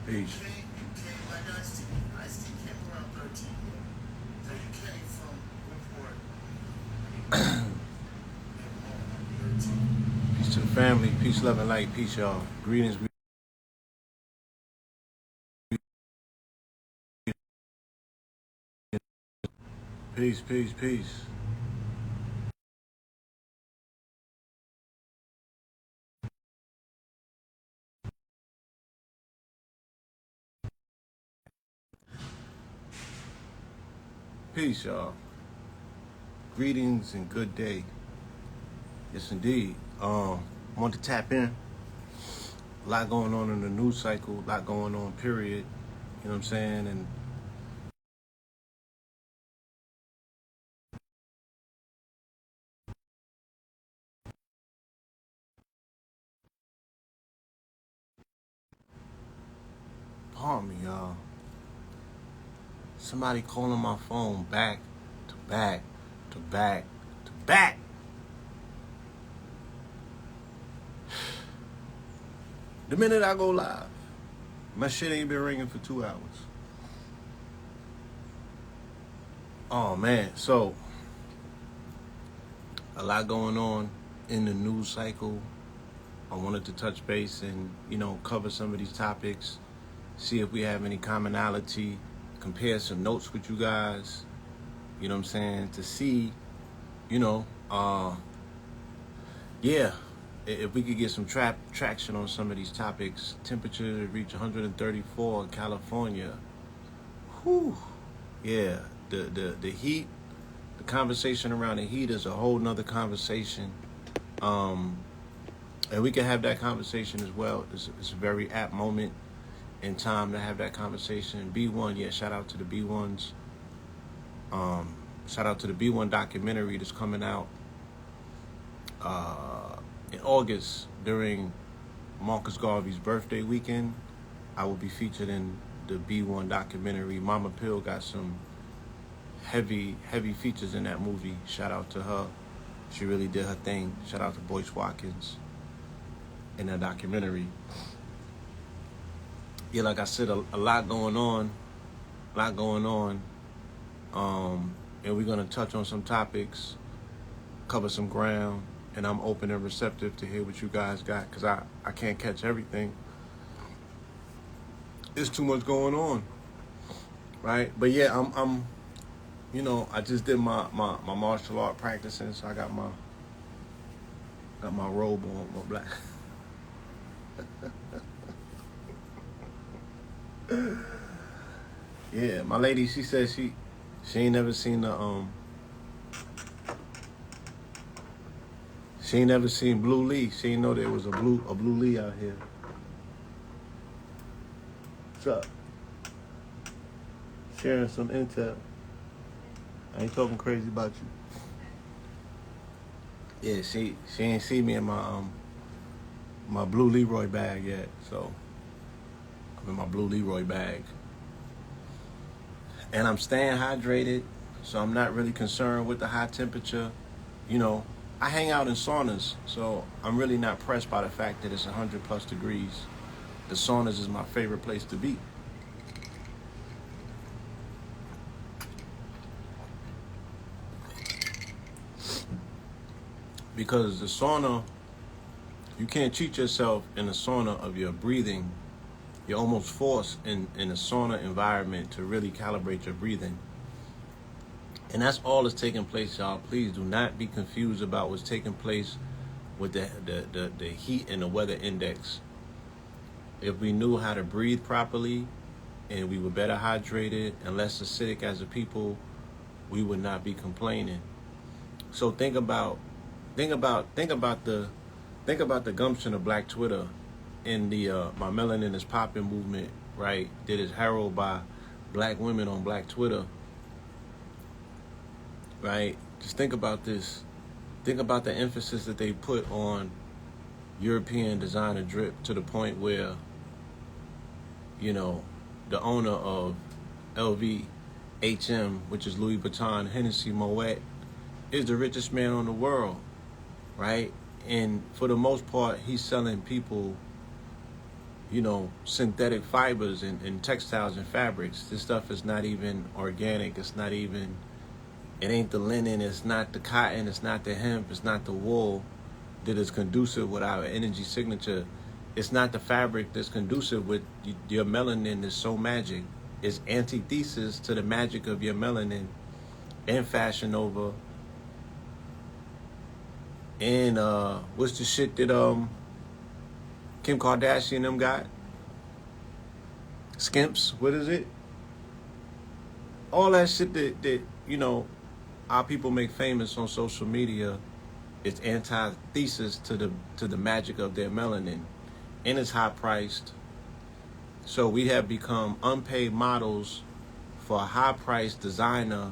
Peace. Peace to the family. Peace, love, and light. Peace, y'all. Greetings. Peace, peace, peace. Peace, y'all. Greetings and good day. Yes, indeed. Want to tap in. A lot going on in the news cycle. A lot going on, period. You know what I'm saying? And pardon me, y'all. Somebody calling my phone back to back to back to back. The minute I go live, my shit ain't been ringing for 2 hours. Oh man, so a lot going on in the news cycle. I wanted to touch base and, cover some of these topics, see if we have any commonality, compare some notes with you guys, you know what I'm saying, to see, yeah, if we could get some traction on some of these topics. Temperature reach 134 in California. Whew. Yeah, the heat, the conversation around the heat is a whole nother conversation. And we can have that conversation as well. It's a very apt moment in time to have that conversation. B1, yeah, shout out to the B1s. Shout out to the B1 documentary that's coming out in August during Marcus Garvey's birthday weekend. I will be featured in the B1 documentary. Mama Pill got some heavy features in that movie. Shout out to her. She really did her thing. Shout out to Boyce Watkins in that documentary. Yeah, like I said, a lot going on. And we're going to touch on some topics, cover some ground, and I'm open and receptive to hear what you guys got, because I can't catch everything. There's too much going on, right? But yeah, I'm I just did my martial art practicing, so I got my robe on, my black. Yeah, my lady, she said she ain't never seen she ain't never seen Blue Lee. She ain't know there was a blue Lee out here. What's up? Sharing some intel. I ain't talking crazy about you. Yeah, she ain't see me in my Blue Leroy bag yet, so I'm in my Blue Leroy bag. And I'm staying hydrated, so I'm not really concerned with the high temperature. I hang out in saunas, so I'm really not pressed by the fact that it's 100 plus degrees. The saunas is my favorite place to be. Because the sauna, you can't cheat yourself in the sauna of your breathing. You're almost forced in a sauna environment to really calibrate your breathing. And that's all that's taking place, y'all. Please do not be confused about what's taking place with the heat and the weather index. If we knew how to breathe properly and we were better hydrated and less acidic as a people, we would not be complaining. So think about the gumption of Black Twitter in the My Melanin is Popping movement, right? That is heralded by black women on Black Twitter, right? Just think about this. Think about the emphasis that they put on European designer drip, to the point where, the owner of LVHM, which is Louis Vuitton Hennessy Moet, is the richest man on the world, right? And for the most part, he's selling people synthetic fibers and textiles and fabrics. This stuff is not even organic. It's not even, it ain't the linen, it's not the cotton, it's not the hemp, it's not the wool that is conducive with our energy signature. It's not the fabric that's conducive with your melanin that's so magic. It's antithesis to the magic of your melanin and Fashion Nova. And what's the shit that Kim Kardashian them got? Skimps, what is it? All that shit that our people make famous on social media is antithesis to the magic of their melanin. And it's high priced. So we have become unpaid models for a high priced designer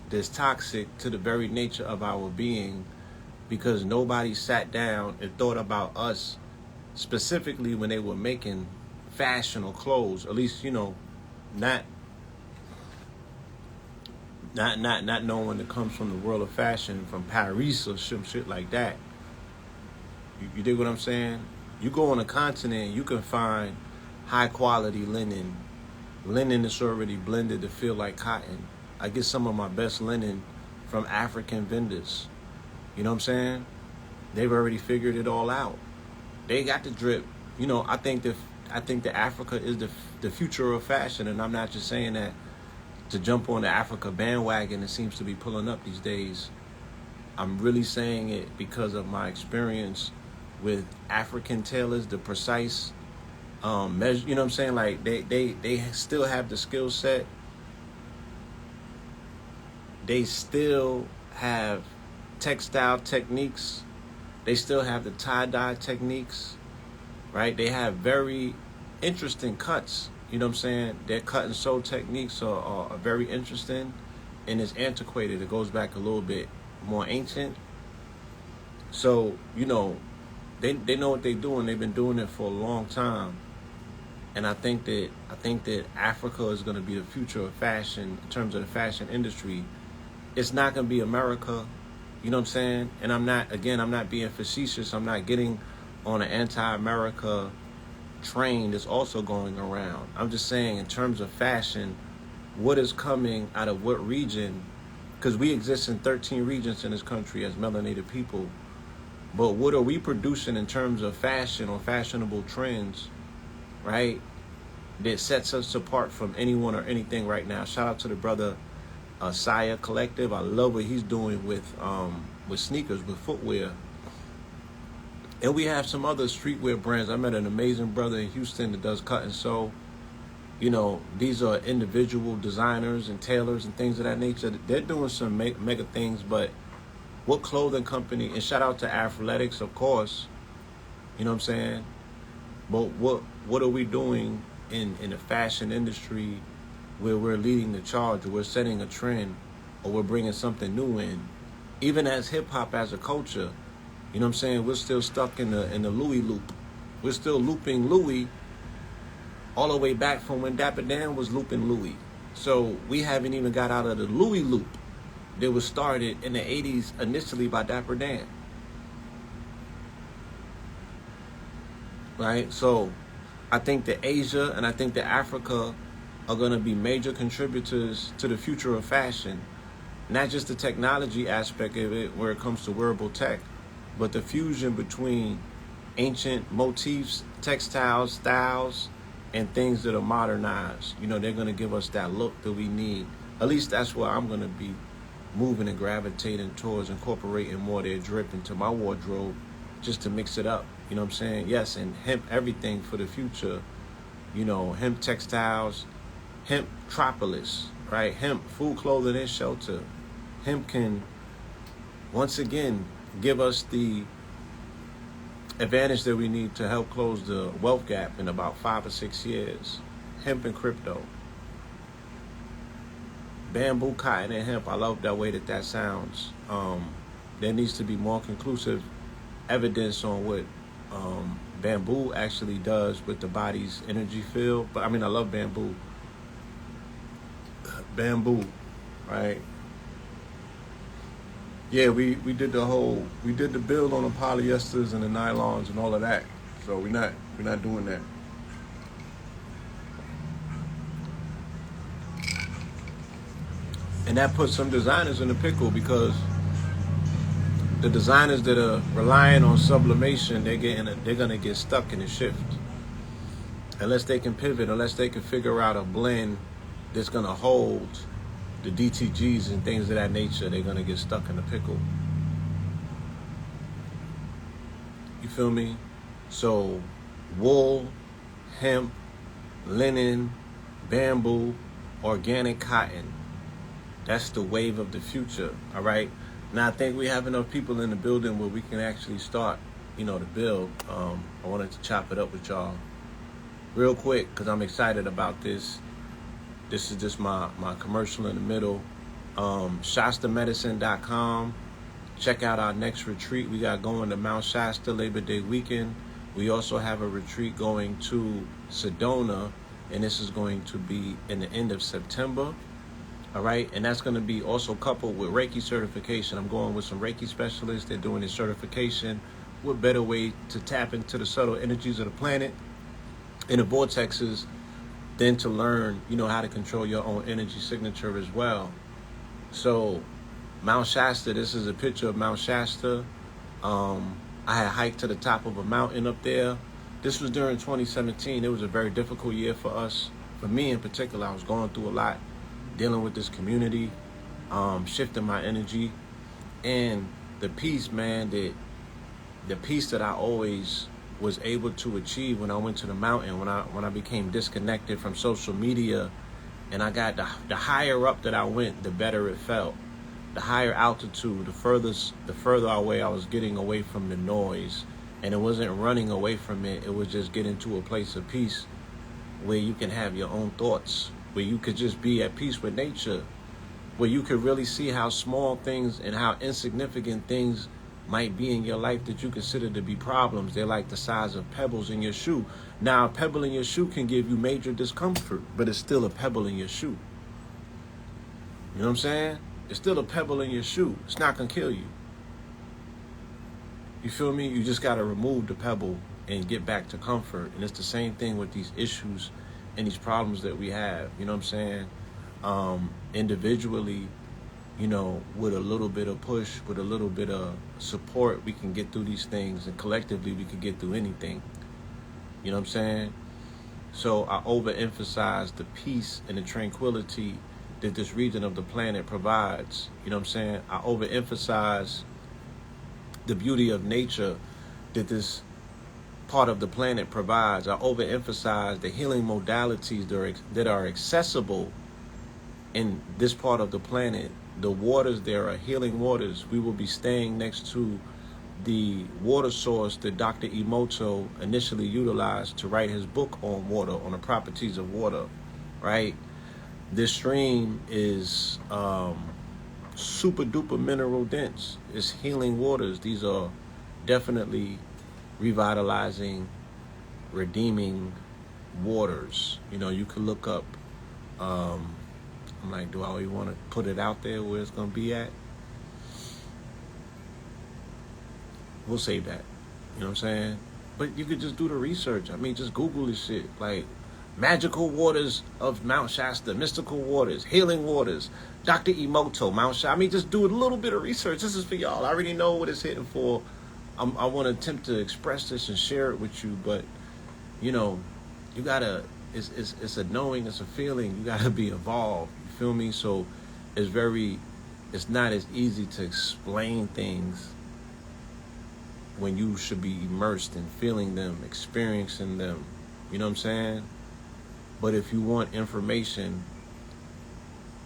that's toxic to the very nature of our being, because nobody sat down and thought about us specifically when they were making fashion or clothes. At least, not knowing it comes from the world of fashion, from Paris or some shit like that. You dig what I'm saying? You go on a continent, you can find high quality linen that's already blended to feel like cotton. I get some of my best linen from African vendors. You know what I'm saying? They've already figured it all out. They got the drip. I think that Africa is the future of fashion, and I'm not just saying that to jump on the Africa bandwagon that seems to be pulling up these days. I'm really saying it because of my experience with African tailors, the precise measure. You know what I'm saying? Like they still have the skill set. They still have textile techniques. They still have the tie-dye techniques, right? They have very interesting cuts. You know what I'm saying? Their cut and sew techniques are very interesting, and it's antiquated. It goes back a little bit more ancient. So, they know what they're doing. They've been doing it for a long time. And I think that Africa is going to be the future of fashion in terms of the fashion industry. It's not going to be America. You know what I'm saying? And I'm not being facetious. I'm not getting on an anti-America train that's also going around. I'm just saying in terms of fashion, what is coming out of what region? Because we exist in 13 regions in this country as melanated people. But what are we producing in terms of fashion or fashionable trends, right, that sets us apart from anyone or anything right now? Shout out to the brother Saya Collective. I love what he's doing with sneakers, with footwear. And we have some other streetwear brands. I met an amazing brother in Houston that does cut and sew. These are individual designers and tailors and things of that nature. They're doing some mega things, but what clothing company, and shout out to Athletics, of course, you know what I'm saying? But what are we doing in the fashion industry where we're leading the charge, or we're setting a trend, or we're bringing something new in? Even as hip-hop as a culture, you know what I'm saying? We're still stuck in the Louis loop. We're still looping Louis all the way back from when Dapper Dan was looping Louis. So we haven't even got out of the Louis loop that was started in the 80s initially by Dapper Dan. Right? So I think that Asia and I think that Africa are going to be major contributors to the future of fashion. Not just the technology aspect of it where it comes to wearable tech, but the fusion between ancient motifs, textiles, styles, and things that are modernized. They're going to give us that look that we need. At least that's where I'm going to be moving and gravitating towards, incorporating more of their drip into my wardrobe just to mix it up. You know what I'm saying? Yes, and hemp everything for the future. Hemp textiles, hemp tropolis, right? Hemp food, clothing, and shelter. Hemp can, once again, give us the advantage that we need to help close the wealth gap in about 5 or 6 years. Hemp and crypto. Bamboo, cotton, and hemp. I love that way that sounds. There needs to be more conclusive evidence on what bamboo actually does with the body's energy field. But I love bamboo. Bamboo, right? Yeah, we did the build on the polyesters and the nylons and all of that. So we're not doing that. And that puts some designers in a pickle, because the designers that are relying on sublimation, they're gonna get stuck in the shift. Unless they can pivot, unless they can figure out a blend that's gonna hold the DTGs and things of that nature, they're gonna get stuck in a pickle. You feel me? So wool, hemp, linen, bamboo, organic cotton. That's the wave of the future, all right? Now, I think we have enough people in the building where we can actually start, to build. I wanted to chop it up with y'all real quick because I'm excited about this. This is just my commercial in the middle. ShastaMedicine.com. Check out our next retreat we got going to Mount Shasta Labor Day weekend. We also have a retreat going to Sedona, and this is going to be in the end of September. All right, and that's going to be also coupled with Reiki certification. I'm going with some Reiki specialists. They're doing this certification. What better way to tap into the subtle energies of the planet and the vortexes than to learn, how to control your own energy signature as well. So Mount Shasta, this is a picture of Mount Shasta. I had hiked to the top of a mountain up there. This was during 2017. It was a very difficult year for us. For me in particular, I was going through a lot, dealing with this community, shifting my energy, and the peace, man, the peace that I always was able to achieve when I went to the mountain, when I became disconnected from social media, and I got the higher up that I went, the better it felt. The higher altitude, the further away I was getting away from the noise, and it wasn't running away from it. It was just getting to a place of peace where you can have your own thoughts, where you could just be at peace with nature, where you could really see how small things and how insignificant things might be in your life that you consider to be problems. They're like the size of pebbles in your shoe. Now, a pebble in your shoe can give you major discomfort, but it's still a pebble in your shoe. You know what I'm saying? It's still a pebble in your shoe. It's not going to kill you. You feel me? You just got to remove the pebble and get back to comfort. And it's the same thing with these issues and these problems that we have. You know what I'm saying? Individually, with a little bit of push, with a little bit of support, we can get through these things, and collectively we can get through anything. You know what I'm saying? So I overemphasize the peace and the tranquility that this region of the planet provides. You know what I'm saying? I overemphasize the beauty of nature that this part of the planet provides. I overemphasize the healing modalities that are accessible in this part of the planet. The waters there are healing waters. We will be staying next to the water source that Dr. Emoto initially utilized to write his book on water, on the properties of water, right? This stream is super duper mineral dense. It's healing waters. These are definitely revitalizing, redeeming waters. You could look up, I'm like, do I even want to put it out there where it's going to be at? We'll save that. You know what I'm saying? But you could just do the research. Just Google this shit. Like, magical waters of Mount Shasta, mystical waters, healing waters, Dr. Emoto, Mount Shasta. Just do a little bit of research. This is for y'all. I already know what it's hitting for. I want to attempt to express this and share it with you, but, you gotta, it's a knowing, it's a feeling. You gotta be involved. You feel me? So it's not as easy to explain things when you should be immersed in feeling them, experiencing them. You know what I'm saying? But if you want information,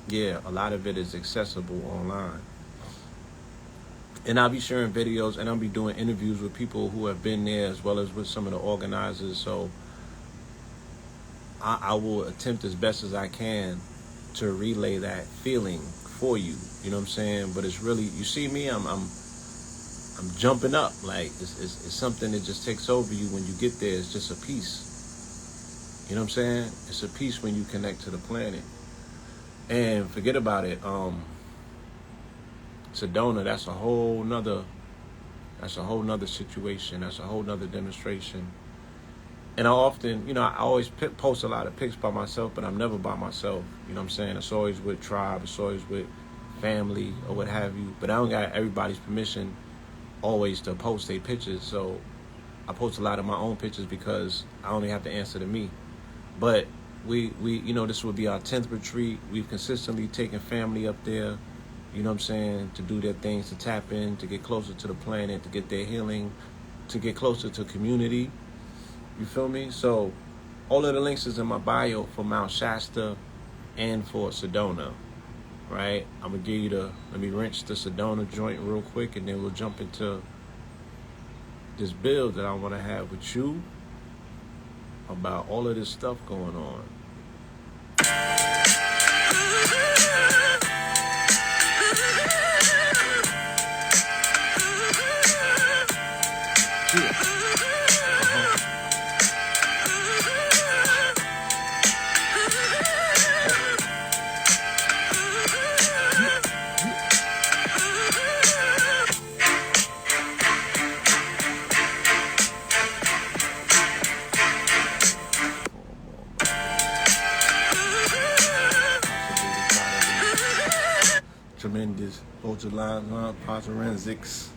yeah, a lot of it is accessible online. And I'll be sharing videos, and I'll be doing interviews with people who have been there, as well as with some of the organizers. So I will attempt as best as I can to relay that feeling for you. You know what I'm saying? But it's really, you see me, I'm jumping up. Like, it's something that just takes over you when you get there. It's just a peace. You know what I'm saying? It's a peace when you connect to the planet. And forget about it. Sedona, that's a whole nother situation. That's a whole nother demonstration. And I often, I always post a lot of pics by myself, but I'm never by myself. You know what I'm saying? It's always with tribe, it's always with family or what have you. But I don't got everybody's permission always to post their pictures. So I post a lot of my own pictures because I only have to answer to me. But we this will be our 10th retreat. We've consistently taken family up there, you know what I'm saying, to do their things, to tap in, to get closer to the planet, to get their healing, to get closer to community. You feel me? So all of the links is in my bio for Mount Shasta and for Sedona, right? I'm going to give you let me rinse the Sedona joint real quick, and then we'll jump into this build that I want to have with you about all of this stuff going on. Yeah. Tremendous ultra forensics.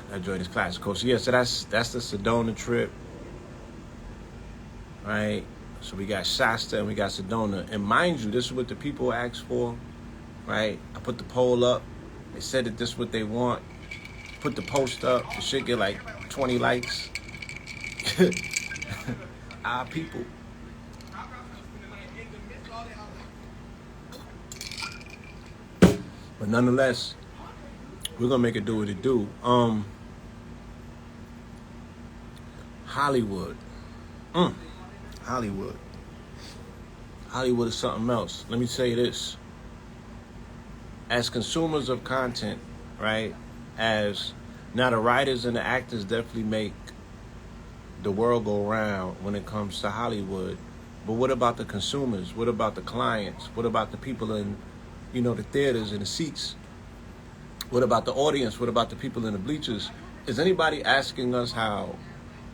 That joint is classical. So yeah, so that's the Sedona trip, right? So we got Shasta and we got Sedona, and mind you, this is what the people asked for, right? I put the poll up. They said that this is what they want. Put the post up. The shit get like 20 likes. Our people. But nonetheless, we're gonna make it do what it do. Hollywood. Hollywood. Hollywood is something else. Let me tell you this. As consumers of content, right? As now the writers and the actors definitely make the world go round when it comes to Hollywood. But what about the consumers? What about the clients? What about the people in the theaters and the seats? What about the audience? What about the people in the bleachers? Is anybody asking us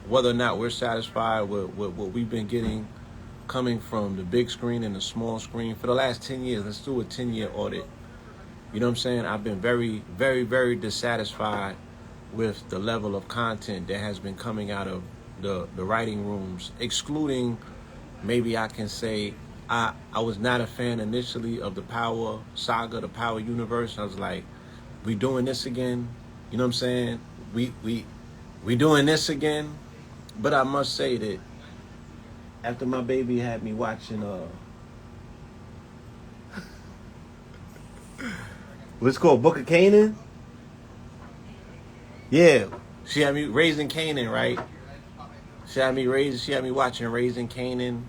whether or not we're satisfied with what we've been getting coming from the big screen and the small screen for the last 10 years? Let's do a 10-year audit. You know what I'm saying? I've been very, very, very dissatisfied with the level of content that has been coming out of the writing rooms, excluding, maybe I can say, I was not a fan initially of the Power saga, the Power universe. I was like, we doing this again? You know what I'm saying? We doing this again? But I must say that after my baby had me watching what's it called, Book of Canaan? Yeah, she had me Raising Canaan, right? She had me watching Raising Canaan.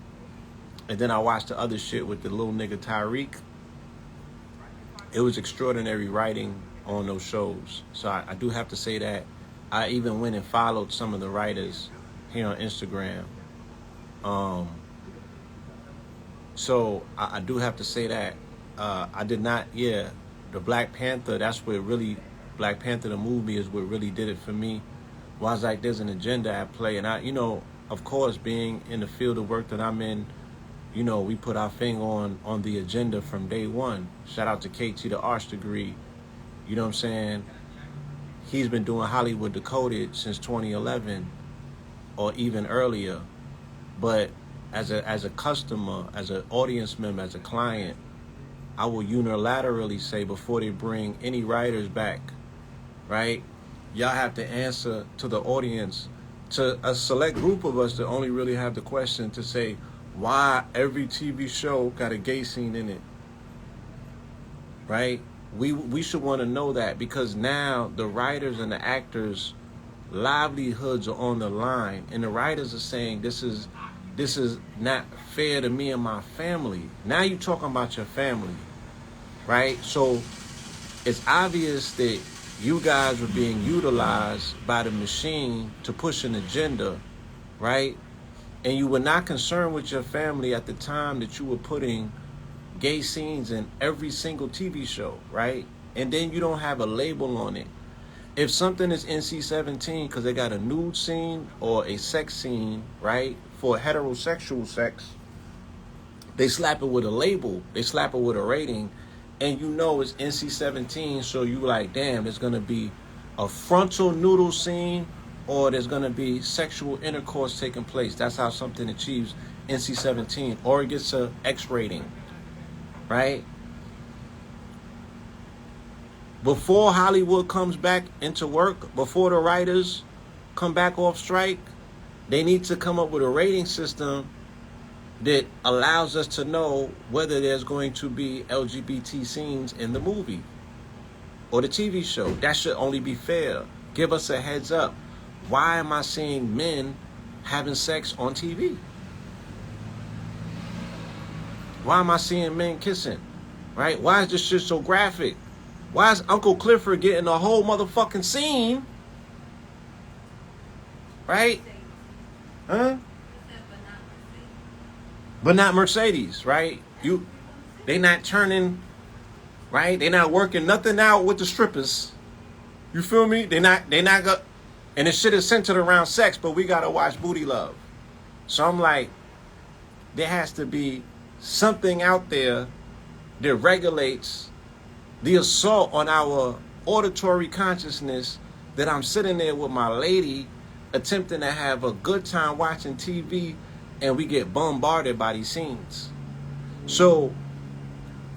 And then I watched the other shit with the little nigga Tyreek. It was extraordinary writing on those shows. So I do have to say that. I even went and followed some of the writers here on Instagram. So I do have to say that. I did not, the Black Panther, that's what really, Black Panther the movie is what really did it for me. Well, I was like, there's an agenda at play. And of course, being in the field of work that I'm in, we put our finger on the agenda from day one. Shout out to KT, the Arts degree. You know what I'm saying? He's been doing Hollywood Decoded since 2011 or even earlier. But as a customer, as an audience member, as a client, I will unilaterally say before they bring any writers back, right? Y'all have to answer to the audience, to a select group of us that only really have the question to say, why every TV show got a gay scene in it, right? We should want to know that, because now the writers and the actors' livelihoods are on the line, and the writers are saying this is not fair to me and my family. Now you're talking about your family, right? So it's obvious that you guys were being utilized by the machine to push an agenda, right? And you were not concerned with your family at the time that you were putting gay scenes in every single TV show, right? And then you don't have a label on it. If something is NC-17 because they got a nude scene or a sex scene, right, for heterosexual sex, they slap it with a label, they slap it with a rating, and you know it's NC-17, so you like, damn, there's going to be a frontal noodle scene or there's going to be sexual intercourse taking place. That's how something achieves NC-17, or it gets a X rating, right? Before Hollywood comes back into work, before the writers come back off strike, they need to come up with a rating system that allows us to know whether there's going to be LGBT scenes in the movie or the TV show. That should only be fair. Give us a heads up. Why am I seeing men having sex on TV? Why am I seeing men kissing? Right? Why is this shit so graphic? Why is Uncle Clifford getting a whole motherfucking scene? Right? Huh? But not Mercedes, right? They not turning, right? They not working nothing out with the strippers. You feel me? They not got, and this shit is centered around sex, but we gotta watch Booty Love. So I'm like, there has to be something out there that regulates the assault on our auditory consciousness, that I'm sitting there with my lady attempting to have a good time watching TV and we get bombarded by these scenes. So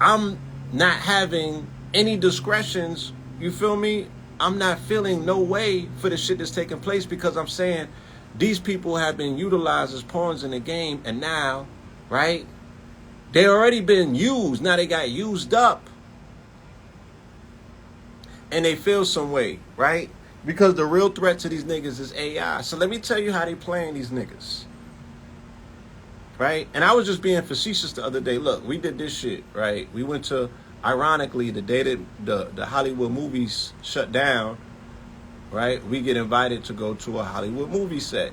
I'm not having any discretions, you feel me? I'm not feeling no way for the shit that's taking place because I'm saying these people have been utilized as pawns in the game, and now, right, they already been used. Now they got used up. And they feel some way, right? Because the real threat to these niggas is AI. So let me tell you how they playing these niggas. Right? And I was just being facetious the other day. Look, we did this shit, right? We went to, ironically, the day that the Hollywood movies shut down, right? We get invited to go to a Hollywood movie set,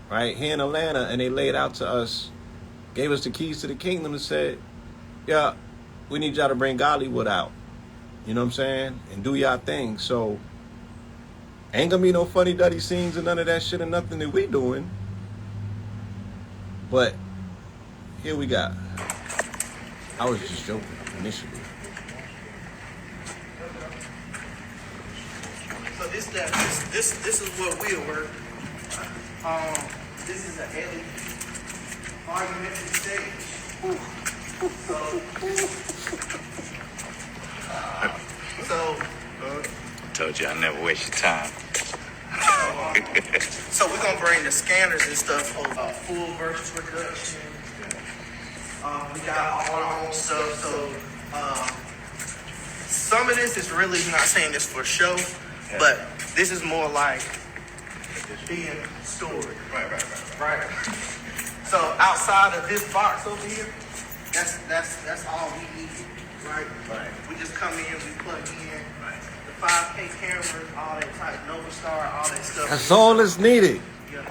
right? Here in Atlanta, and they laid out to us, gave us the keys to the kingdom and said, yeah, we need y'all to bring Gollywood out. You know what I'm saying? And do y'all thing. So, ain't gonna be no funny duddy scenes and none of that shit and nothing that we doing. But, here we got. I was just joking initially. So this is what will work. This is an LED argumentative stage. So Told you I never waste your time. So we're gonna bring the scanners and stuff over full versus reduction. We got all our own stuff. So some of this is really not saying this for show, but this is more like being stored. Right. So outside of this box over here, that's all we need. Right. We just come in, we plug in the 5K cameras, all that type, Novastar, all that stuff. That's all that's needed. Yeah.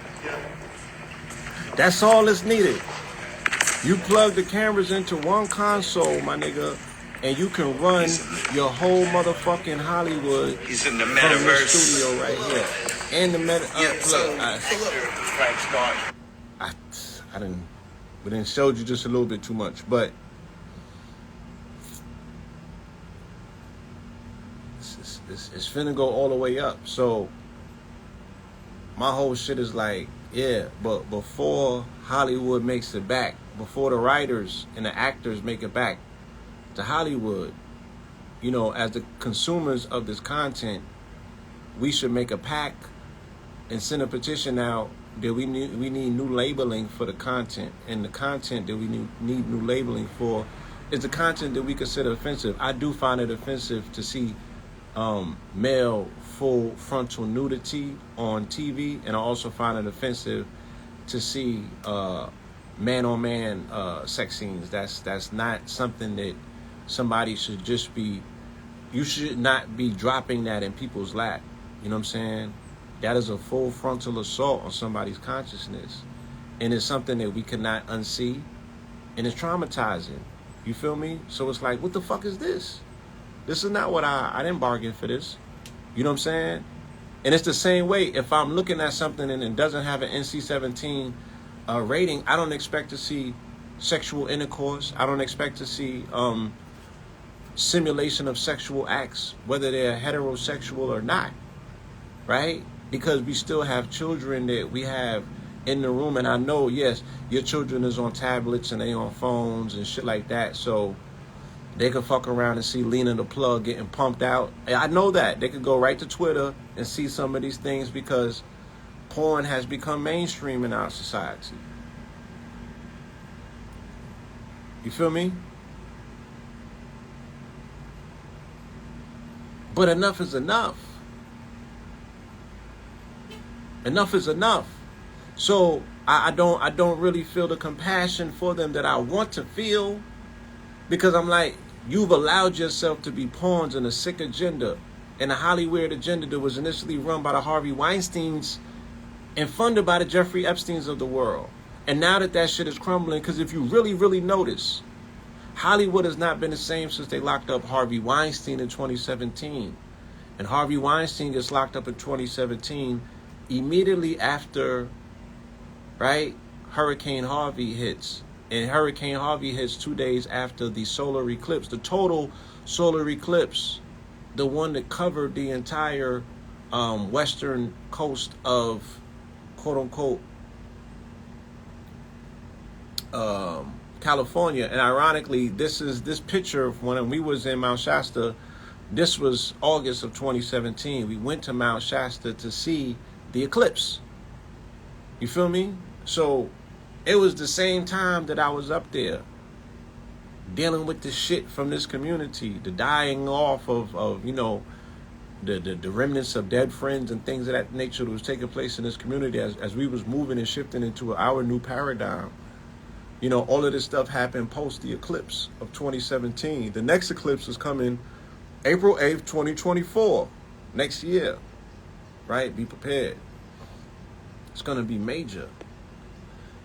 That's all that's needed. You plug the cameras into one console, my nigga, and you can run your whole motherfucking Hollywood He's in the from metaverse. this studio right here. And the we didn't showed you just a little bit too much, but it's finna go all the way up. So my whole shit is like, yeah, but before Hollywood makes it back, before the writers and the actors make it back to Hollywood, you know, as the consumers of this content, we should make a pact and send a petition out that we need new labeling for the content. And the content that we need new labeling for is the content that we consider offensive. I do find it offensive to see male full frontal nudity on TV, and I also find it offensive to see man-on-man sex scenes. That's not something that somebody should just be. You should not be dropping that in people's lap. You know what I'm saying? That is a full frontal assault on somebody's consciousness, and it's something that we cannot unsee, and it's traumatizing. You feel me? So it's like, what the fuck is this? This is not what I didn't bargain for this. You know what I'm saying? And it's the same way if I'm looking at something and it doesn't have an NC-17 rating, I don't expect to see sexual intercourse. I don't expect to see simulation of sexual acts, whether they're heterosexual or not, right? Because we still have children that we have in the room. And I know, yes, your children is on tablets and they on phones and shit like that. So they could fuck around and see Lena the Plug getting pumped out. I know that. They could go right to Twitter and see some of these things because porn has become mainstream in our society. You feel me? But enough is enough. Enough is enough. So I don't really feel the compassion for them that I want to feel, because I'm like, you've allowed yourself to be pawns in a sick agenda, and a Hollywood agenda that was initially run by the Harvey Weinsteins and funded by the Jeffrey Epsteins of the world. And now that shit is crumbling, because if you really, really notice, Hollywood has not been the same since they locked up Harvey Weinstein in 2017. And Harvey Weinstein gets locked up in 2017 immediately after, right, Hurricane Harvey hits. And Hurricane Harvey hits 2 days after the solar eclipse, the total solar eclipse, the one that covered the entire western coast of, quote unquote, California. And ironically, this picture of when we was in Mount Shasta. This was August of 2017. We went to Mount Shasta to see the eclipse. You feel me? So it was the same time that I was up there dealing with the shit from this community, the dying off of you know, the remnants of dead friends and things of that nature that was taking place in this community as we was moving and shifting into our new paradigm. You know, all of this stuff happened post the eclipse of 2017. The next eclipse is coming April 8th, 2024, next year, right? Be prepared. It's going to be major.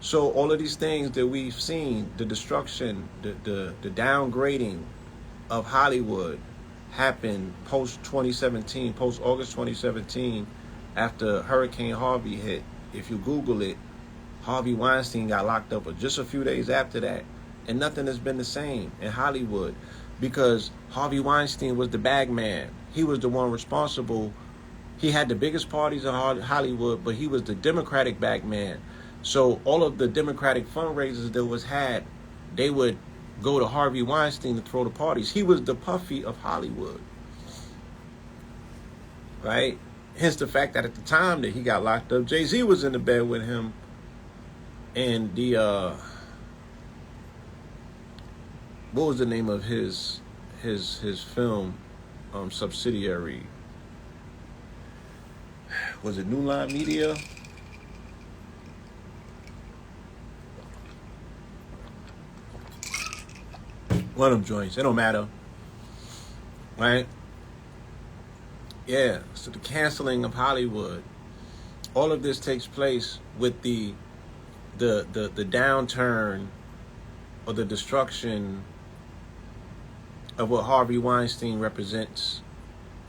So all of these things that we've seen, the destruction, the downgrading of Hollywood happened post 2017, post August 2017, after Hurricane Harvey hit. If you Google it, Harvey Weinstein got locked up just a few days after that. And nothing has been the same in Hollywood, because Harvey Weinstein was the bag man. He was the one responsible. He had the biggest parties in Hollywood, but he was the Democratic bag man. So all of the Democratic fundraisers that was had, they would go to Harvey Weinstein to throw the parties. He was the Puffy of Hollywood, right? Hence the fact that at the time that he got locked up, Jay-Z was in the bed with him. And the what was the name of his film subsidiary? Was it New Line Media? One of them joints. It don't matter, right? Yeah. So the canceling of Hollywood. All of this takes place with the downturn or the destruction of what Harvey Weinstein represents.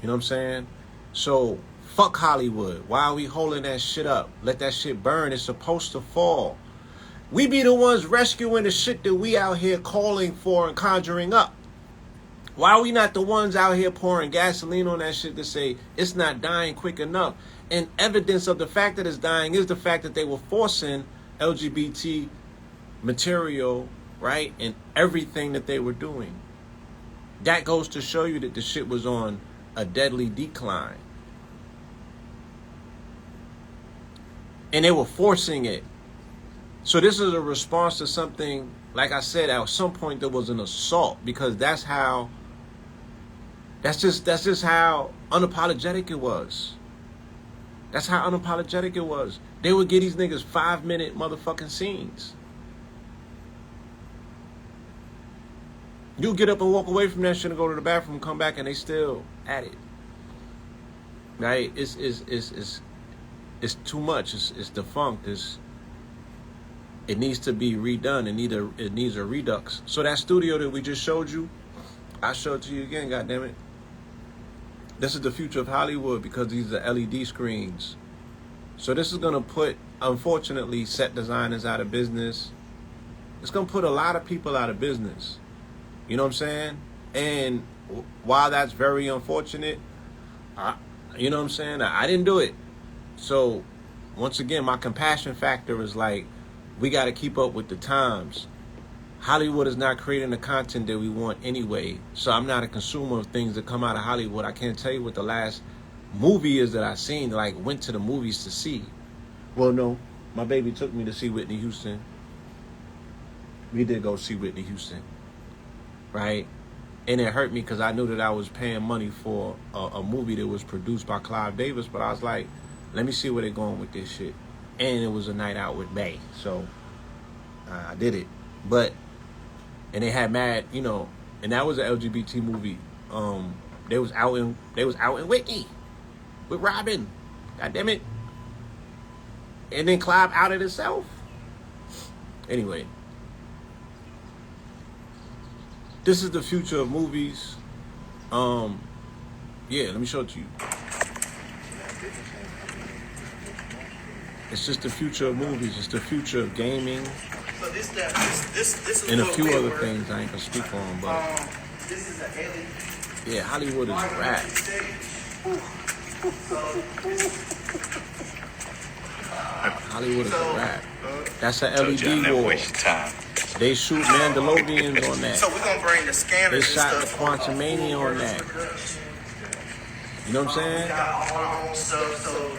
You know what I'm saying? So fuck Hollywood. Why are we holding that shit up? Let that shit burn. It's supposed to fall. We be the ones rescuing the shit that we out here calling for and conjuring up. Why are we not the ones out here pouring gasoline on that shit to say it's not dying quick enough? And evidence of the fact that it's dying is the fact that they were forcing LGBT material, right, in everything that they were doing. That goes to show you that the shit was on a deadly decline. And they were forcing it. So this is a response to something, like I said, at some point there was an assault, because that's just how unapologetic it was. That's how unapologetic it was. They would get these niggas 5-minute motherfucking scenes. You get up and walk away from that shit and go to the bathroom and come back and they still at it. Right? It's too much. It's defunct. It needs to be redone. It needs a redux. So that studio that we just showed you, I showed it to you again, goddammit. This is the future of Hollywood because these are LED screens. So this is going to put, unfortunately, set designers out of business. It's going to put a lot of people out of business. You know what I'm saying? And while that's very unfortunate, you know what I'm saying? I didn't do it. So once again, my compassion factor is like, we got to keep up with the times. Hollywood is not creating the content that we want anyway. So I'm not a consumer of things that come out of Hollywood. I can't tell you what the last movie is that I seen, like went to the movies to see. Well, no, my baby took me to see Whitney Houston. We did go see Whitney Houston, right? And it hurt me because I knew that I was paying money for a movie that was produced by Clive Davis, but I was like, let me see where they're going with this shit. And it was a night out with Bay, so I did it. But, and they had mad, you know, and that was an LGBT movie. They was out in Whitney with Robin. God damn it. And then Clive outed himself. Anyway. This is the future of movies. Yeah, let me show it to you. It's just the future of movies. It's the future of gaming. So this is And a what few we other were- things I ain't gonna speak on, but This is an alien. yeah, Hollywood is rap. Hollywood is a rap. That's a Told you I LED never wall. waste your time. They shoot Mandalorians on that. So we're gonna bring the scanners They and shot the stuff. Quantumania on that. You know what I'm We saying? got all our own stuff. So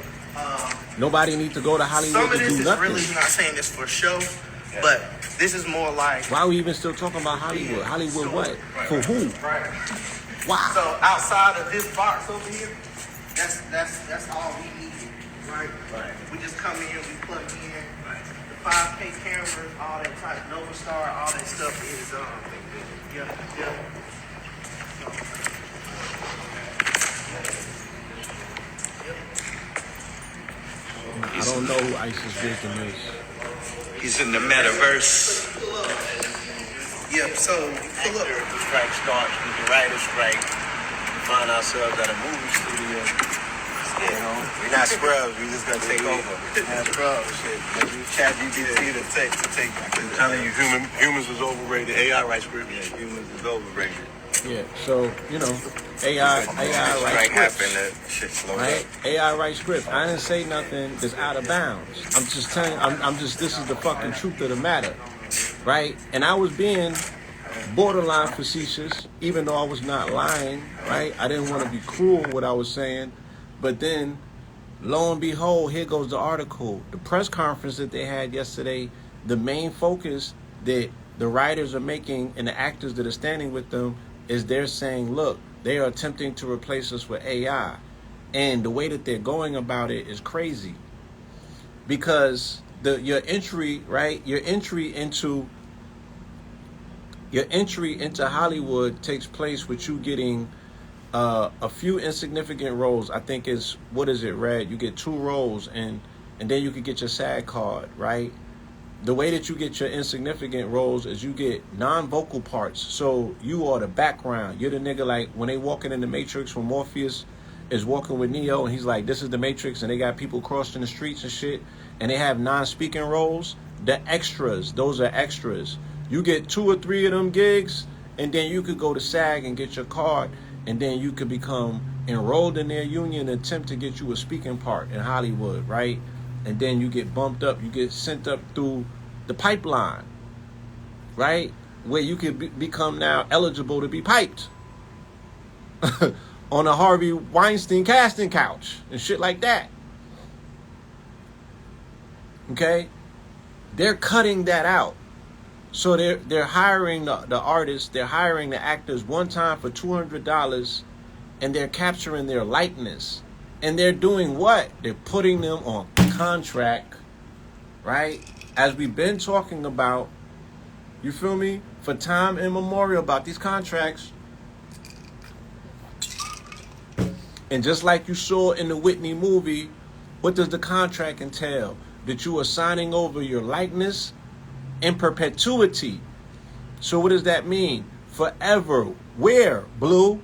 Nobody needs to go to some Hollywood of to this do is nothing. really not saying this for show, but this is more like Why are we even still talking about Hollywood? Hollywood what? For who? right. Why? So outside of this box over here, that's all we need, right? Right. We just come in, we plug in the 5K cameras, all that type, Nova Star, all that stuff is yeah. I don't know who Isis Wisdom is. He's in the metaverse. Yeah, so pull up. After the strike starts, with the writer's strike, we find ourselves at a movie studio. You know, we're not scrubs. We just gonna take over. Not scrubs. Shit, like we chat GPT to take. I'm telling you, humans is overrated. AI writes scripts. Yeah, humans is overrated. Yeah, so, you know, AI Strike writes happened. scripts. That shit slowed Right? up. AI writes scripts. I didn't say nothing that's out of bounds. I'm just telling you, this is the fucking truth of the matter. Right? And I was being borderline facetious, even though I was not lying, right? I didn't want to be cruel what I was saying. But then, lo and behold, here goes the article. The press conference that they had yesterday, the main focus that the writers are making and the actors that are standing with them is they're saying, look, they are attempting to replace us with AI. And the way that they're going about it is crazy. Because your entry into Hollywood takes place with you getting a few insignificant roles. I think it's, what is it, Red? You get 2 roles and then you could get your SAG card, right? The way that you get your insignificant roles is you get non-vocal parts. So you are the background. You're the nigga like when they walking in the Matrix when Morpheus is walking with Neo and he's like, this is the Matrix, and they got people crossing the streets and shit and they have non-speaking roles. The extras, those are extras. You get 2 or 3 of them gigs and then you could go to SAG and get your card and then you could become enrolled in their union and attempt to get you a speaking part in Hollywood, right? And then you get bumped up, you get sent up through the pipeline, right? Where you can become now eligible to be piped on a Harvey Weinstein casting couch and shit like that. Okay? They're cutting that out. So they're hiring the artists, they're hiring the actors one time for $200 and they're capturing their likeness. And they're doing what? They're putting them on contract, right? As we've been talking about, you feel me? For time immemorial about these contracts. And just like you saw in the Whitney movie, what does the contract entail? That you are signing over your likeness in perpetuity. So what does that mean? Forever. Where, Blue?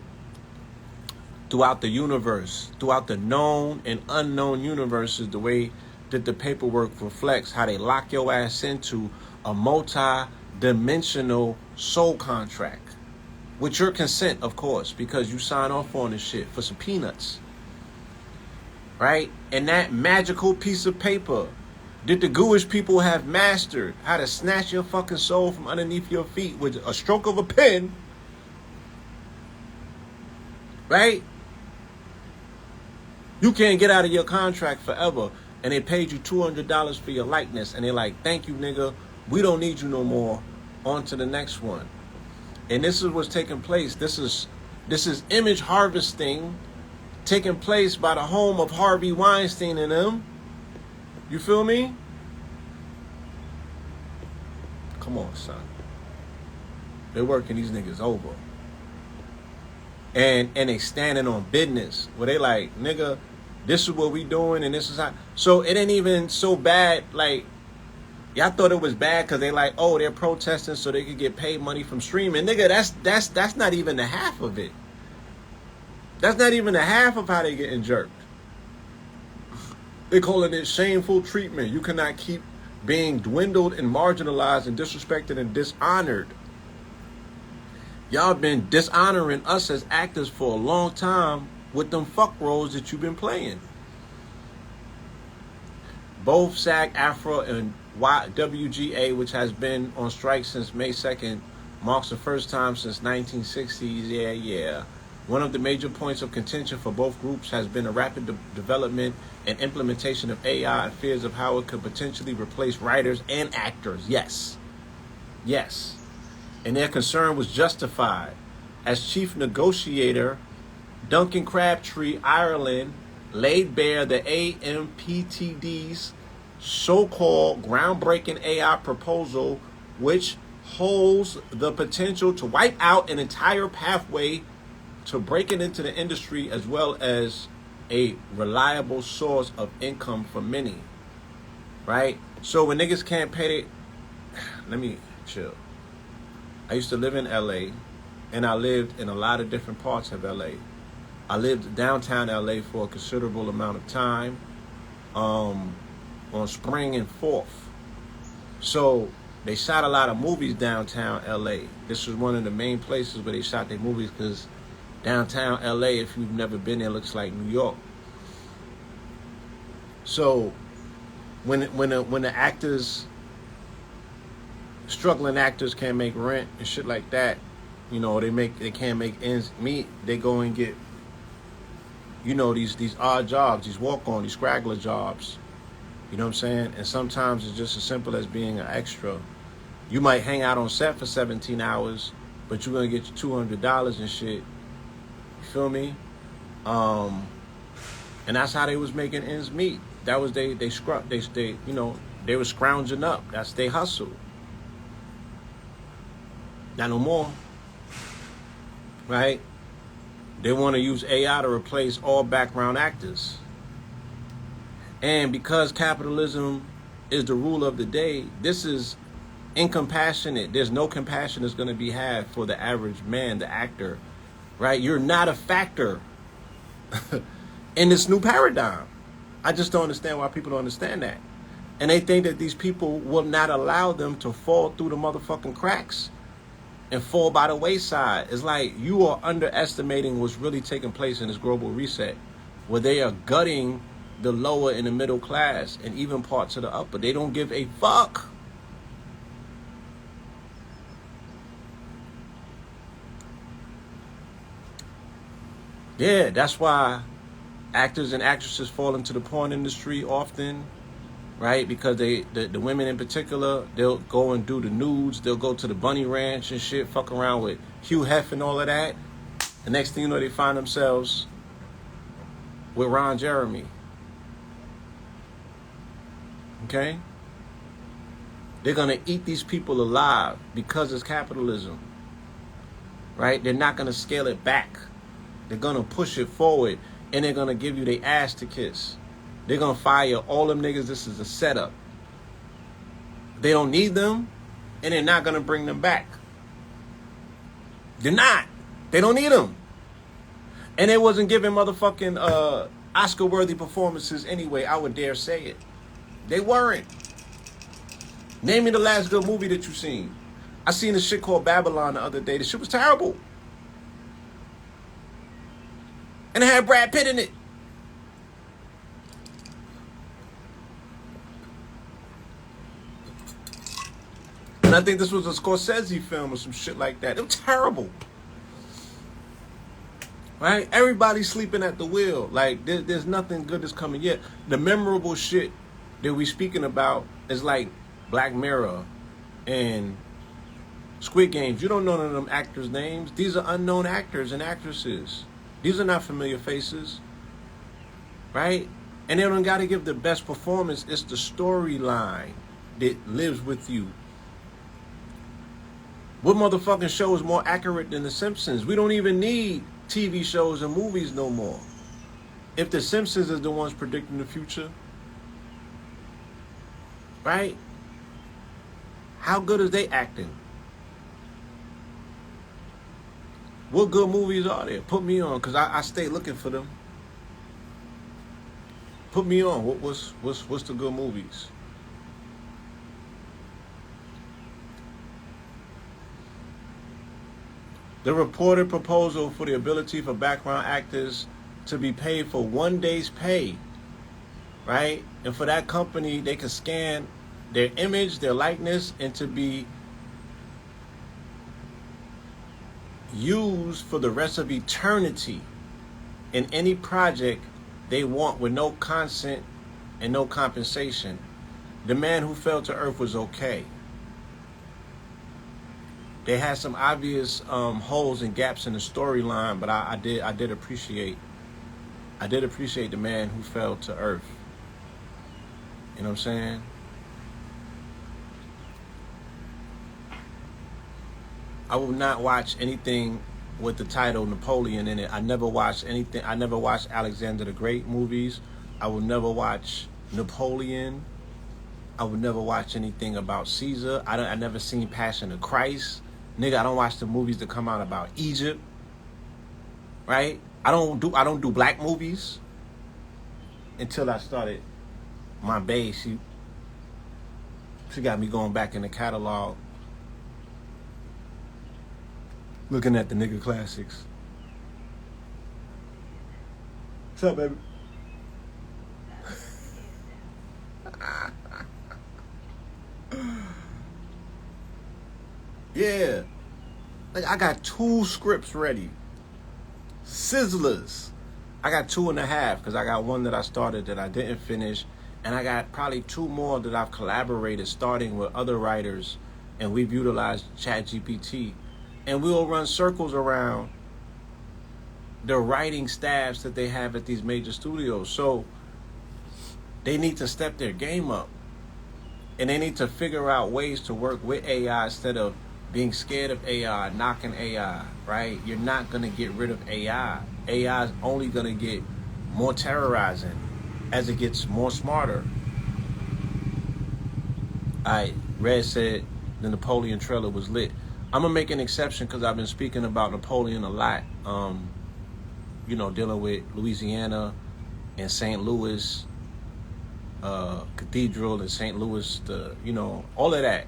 throughout the universe, throughout the known and unknown universes, the way that the paperwork reflects how they lock your ass into a multi-dimensional soul contract. With your consent, of course, because you sign off on this shit for some peanuts. Right? And that magical piece of paper that the Gooish people have mastered how to snatch your fucking soul from underneath your feet with a stroke of a pen. Right? You can't get out of your contract forever. And they paid you $200 for your likeness. And they're like, thank you, nigga. We don't need you no more. On to the next one. And this is what's taking place. This is image harvesting taking place by the home of Harvey Weinstein and them. You feel me? Come on, son. They're working these niggas over. And they standing on business. Where they like, nigga, this is what we doing and this is how. So it ain't even so bad. Like, y'all thought it was bad because they like, oh, they're protesting so they could get paid money from streaming. Nigga, that's not even the half of it. That's not even the half of how they getting jerked. They calling it shameful treatment. You cannot keep being dwindled and marginalized and disrespected and dishonored. Y'all been dishonoring us as actors for a long time with them fuck roles that you've been playing. Both SAG-AFTRA and WGA, which has been on strike since May 2nd, marks the first time since 1960s. Yeah. One of the major points of contention for both groups has been a rapid development and implementation of AI and fears of how it could potentially replace writers and actors. Yes. And their concern was justified. As chief negotiator, Duncan Crabtree, Ireland, laid bare the AMPTD's so-called groundbreaking AI proposal, which holds the potential to wipe out an entire pathway to breaking into the industry, as well as a reliable source of income for many. Right? So when niggas can't pay it, let me chill. I used to live in LA, and I lived in a lot of different parts of LA. I lived downtown LA for a considerable amount of time, on Spring and 4th. So they shot a lot of movies downtown LA. This was one of the main places where they shot their movies, because downtown LA, if you've never been there, looks like New York. So when the actors, struggling actors, can't make rent and shit like that, you know, they can't make ends meet, they go and get, you know, these odd jobs, these walk-on, these scraggler jobs. You know what I'm saying? And sometimes it's just as simple as being an extra. You might hang out on set for 17 hours, but you're gonna get your $200 and shit. You feel me? And that's how they was making ends meet. That was they you know, they were scrounging up. That's their hustle. Not no more. Right? They want to use AI to replace all background actors. And because capitalism is the rule of the day, this is incompassionate. There's no compassion that's going to be had for the average man, the actor. Right? You're not a factor in this new paradigm. I just don't understand why people don't understand that. And they think that these people will not allow them to fall through the motherfucking cracks and fall by the wayside. It's like you are underestimating what's really taking place in this global reset, where they are gutting the lower and the middle class and even parts of the upper. They don't give a fuck. Yeah, that's why actors and actresses fall into the porn industry often, right? Because the women in particular, they'll go and do the nudes, they'll go to the bunny ranch and shit, fuck around with Hugh Hef and all of that. The next thing you know, they find themselves with Ron Jeremy. Okay? They're gonna eat these people alive because it's capitalism. Right? They're not gonna scale it back. They're gonna push it forward, and they're gonna give you their ass to kiss. They're gonna fire all them niggas. This is a setup. They don't need them, and they're not gonna bring them back. They're not. They don't need them. And they wasn't giving motherfucking Oscar-worthy performances anyway. I would dare say it. They weren't. Name me the last good movie that you seen. I seen a shit called Babylon the other day. The shit was terrible. And it had Brad Pitt in it. And I think this was a Scorsese film or some shit like that. It was terrible. Right? Everybody's sleeping at the wheel. Like, there's nothing good that's coming yet. The memorable shit that we speaking about is like Black Mirror and Squid Games. You don't know none of them actors' names. These are unknown actors and actresses. These are not familiar faces. Right? And they don't got to give the best performance. It's the storyline that lives with you. What motherfucking show is more accurate than The Simpsons? We don't even need TV shows and movies no more. If The Simpsons is the ones predicting the future, right? How good is they acting? What good movies are there? Put me on, because I stay looking for them. Put me on. What's the good movies? The reported proposal for the ability for background actors to be paid for 1 day's pay, right? And for that company, they can scan their image, their likeness, and to be used for the rest of eternity in any project they want with no consent and no compensation. The Man Who Fell to Earth was okay. They had some obvious holes and gaps in the storyline, but I did appreciate The Man Who Fell to Earth. You know what I'm saying? I will not watch anything with the title Napoleon in it. I never watched anything. I never watched Alexander the Great movies. I will never watch Napoleon. I would never watch anything about Caesar. I never seen Passion of Christ. Nigga, I don't watch the movies that come out about Egypt. Right? I don't do black movies until I started my bae. She got me going back in the catalog, looking at the nigga classics. What's up, baby? Yeah. Like, I got 2 scripts ready. Sizzlers. I got 2.5 because I got one that I started that I didn't finish. And I got probably 2 more that I've collaborated, starting with other writers. And we've utilized ChatGPT. And we'll run circles around the writing staffs that they have at these major studios. So they need to step their game up. And they need to figure out ways to work with AI instead of being scared of AI, knocking AI, right? You're not going to get rid of AI. AI is only going to get more terrorizing as it gets more smarter. Red said the Napoleon trailer was lit. I'm going to make an exception because I've been speaking about Napoleon a lot. Dealing with Louisiana and St. Louis Cathedral in St. Louis, all of that.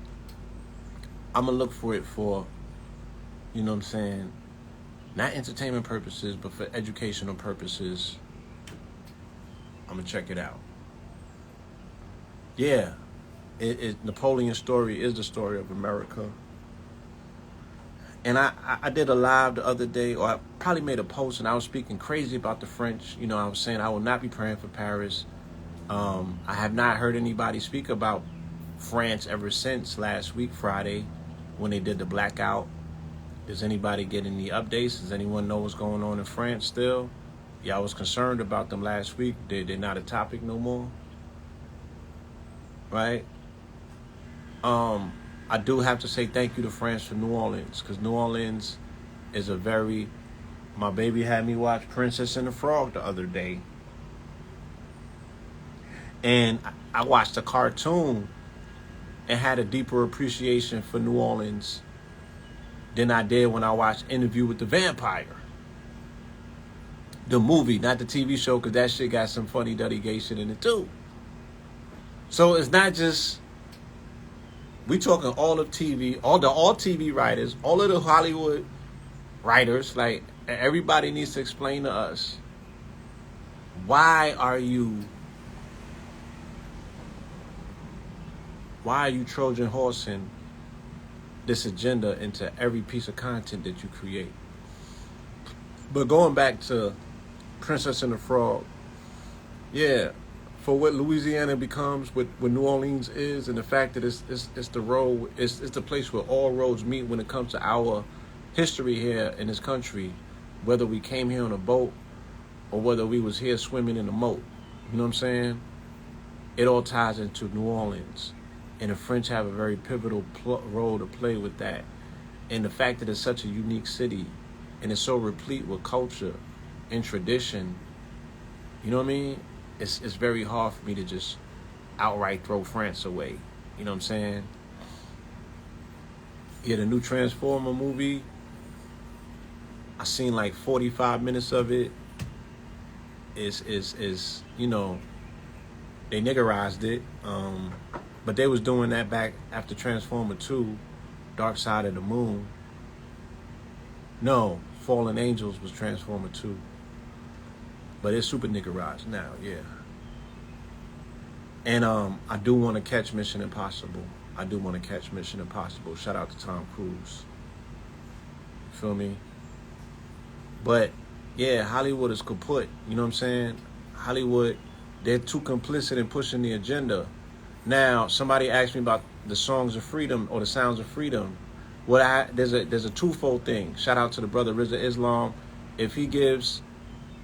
I'm going to look for it for, you know what I'm saying, not entertainment purposes, but for educational purposes. I'm going to check it out. Yeah, Napoleon's story is the story of America. And I did a live the other day, or I probably made a post, and I was speaking crazy about the French. I was saying I will not be praying for Paris. I have not heard anybody speak about France ever since last week, Friday, when they did the blackout. Does anybody get any updates? Does anyone know what's going on in France still? Yeah, I was concerned about them last week. They're not a topic no more. Right? I do have to say thank you to France for New Orleans, because New Orleans is my baby had me watch Princess and the Frog the other day. And I watched a cartoon and had a deeper appreciation for New Orleans than I did when I watched Interview with the Vampire. The movie, not the TV show, because that shit got some funny duddy gay shit in it too. So it's not just, we talking all of TV, all TV writers, all of the Hollywood writers, like everybody needs to explain to us, why are you Trojan horsing this agenda into every piece of content that you create? But going back to Princess and the Frog, yeah, for what Louisiana becomes, what New Orleans is, and the fact that it's the road, it's the place where all roads meet when it comes to our history here in this country, whether we came here on a boat or whether we was here swimming in a moat. You know what I'm saying? It all ties into New Orleans. And the French have a very pivotal role to play with that. And the fact that it's such a unique city and it's so replete with culture and tradition, you know what I mean? It's very hard for me to just outright throw France away. You know what I'm saying? Yeah, the new Transformer movie, I seen like 45 minutes of it. Is you know, they niggerized it. But they was doing that back after Transformer 2, Dark Side of the Moon. No, Fallen Angels was Transformer 2. But it's super niggerized now, yeah. And I do want to catch Mission Impossible. Shout out to Tom Cruise. You feel me? But, yeah, Hollywood is kaput. You know what I'm saying? Hollywood, they're too complicit in pushing the agenda. Now, somebody asked me about the Songs of Freedom or the Sounds of Freedom. There's a twofold thing. Shout out to the brother Rizza Islam. If he gives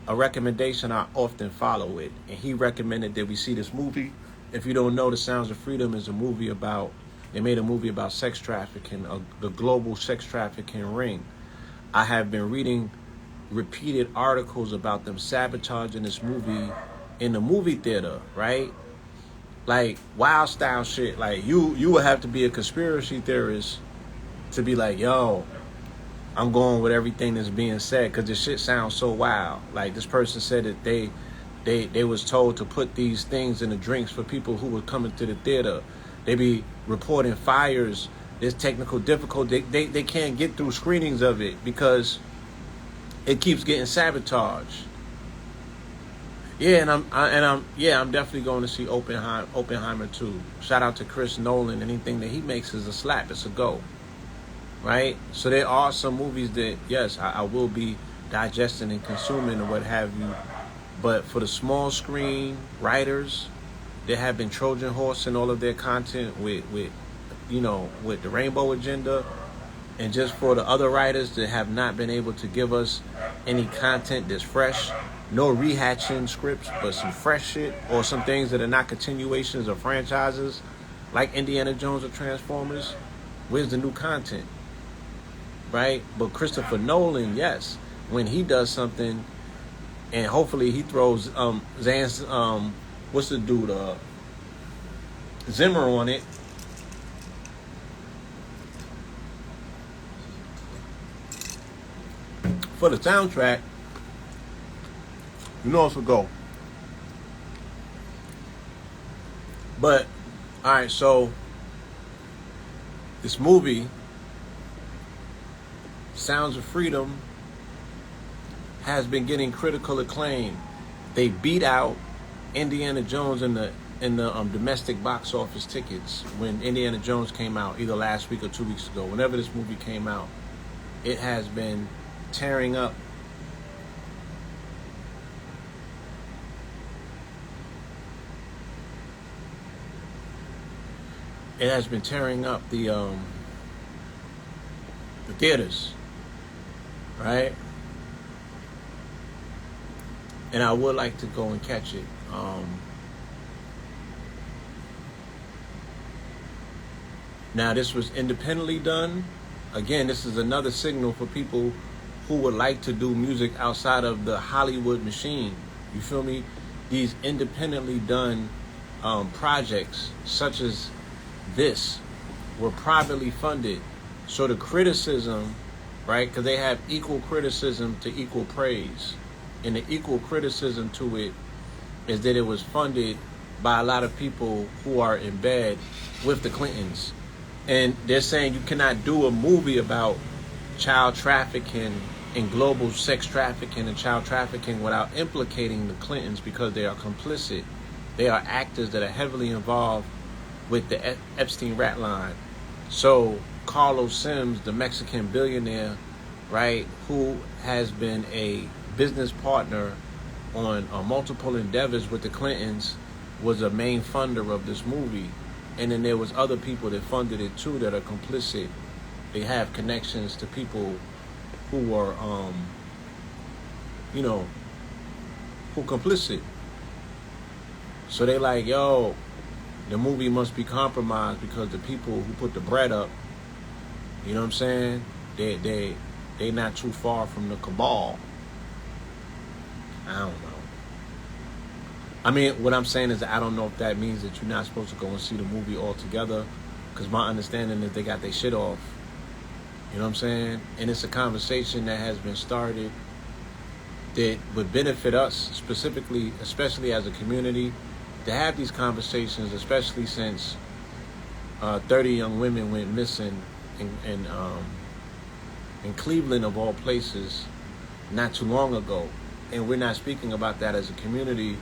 a recommendation, I often follow it. And he recommended that we see this movie. If you don't know, The Sounds of Freedom is a movie about, they made a movie about sex trafficking, the global sex trafficking ring. I have been reading repeated articles about them sabotaging this movie in the movie theater, right? Like wild style shit. Like you would have to be a conspiracy theorist to be like, yo, I'm going with everything that's being said, because this shit sounds so wild. Like this person said that they was told to put these things in the drinks for people who were coming to the theater. They be reporting fires. There's technical difficulty. They can't get through screenings of it because it keeps getting sabotaged. Yeah, I'm definitely going to see Oppenheimer too. Shout out to Chris Nolan. Anything that he makes is a slap. It's a go. Right? So there are some movies that, yes, I will be digesting and consuming and what have you. But for the small screen writers, they have been Trojan horse in all of their content with the Rainbow Agenda. And just for the other writers that have not been able to give us any content that's fresh, no rehatching scripts, but some fresh shit, or some things that are not continuations of franchises, like Indiana Jones or Transformers, where's the new content? Right? But Christopher Nolan, yes, when he does something, and hopefully he throws what's the dude, Zimmer on it. For the soundtrack, you know it's a go. But, alright, so this movie, Sounds of Freedom, has been getting critical acclaim. They beat out Indiana Jones in the domestic box office tickets when Indiana Jones came out, either last week or 2 weeks ago. Whenever this movie came out, it has been tearing up. It has been tearing up the theaters, right? And I would like to go and catch it. Now, this was independently done. Again, this is another signal for people who would like to do music outside of the Hollywood machine. You feel me? These independently done projects, such as this, were privately funded. So the criticism, right? Because they have equal criticism to equal praise. And the equal criticism to it is that it was funded by a lot of people who are in bed with the Clintons. And they're saying you cannot do a movie about child trafficking and global sex trafficking and child trafficking without implicating the Clintons, because they are complicit. They are actors that are heavily involved with the Epstein rat line. So Carlos Sims, the Mexican billionaire, right, who has been a business partner on multiple endeavors with the Clintons, was a main funder of this movie. And then there was other people that funded it too that are complicit. They have connections to people who are, who complicit. So they like, yo, the movie must be compromised because the people who put the bread up, you know what I'm saying? They not too far from the cabal. I don't know. I mean, what I'm saying is that I don't know if that means that you're not supposed to go and see the movie altogether, because my understanding is they got their shit off. You know what I'm saying? And it's a conversation that has been started that would benefit us specifically, especially as a community, to have these conversations, especially since 30 young women went missing in Cleveland, of all places, not too long ago. And we're not speaking about that as a community.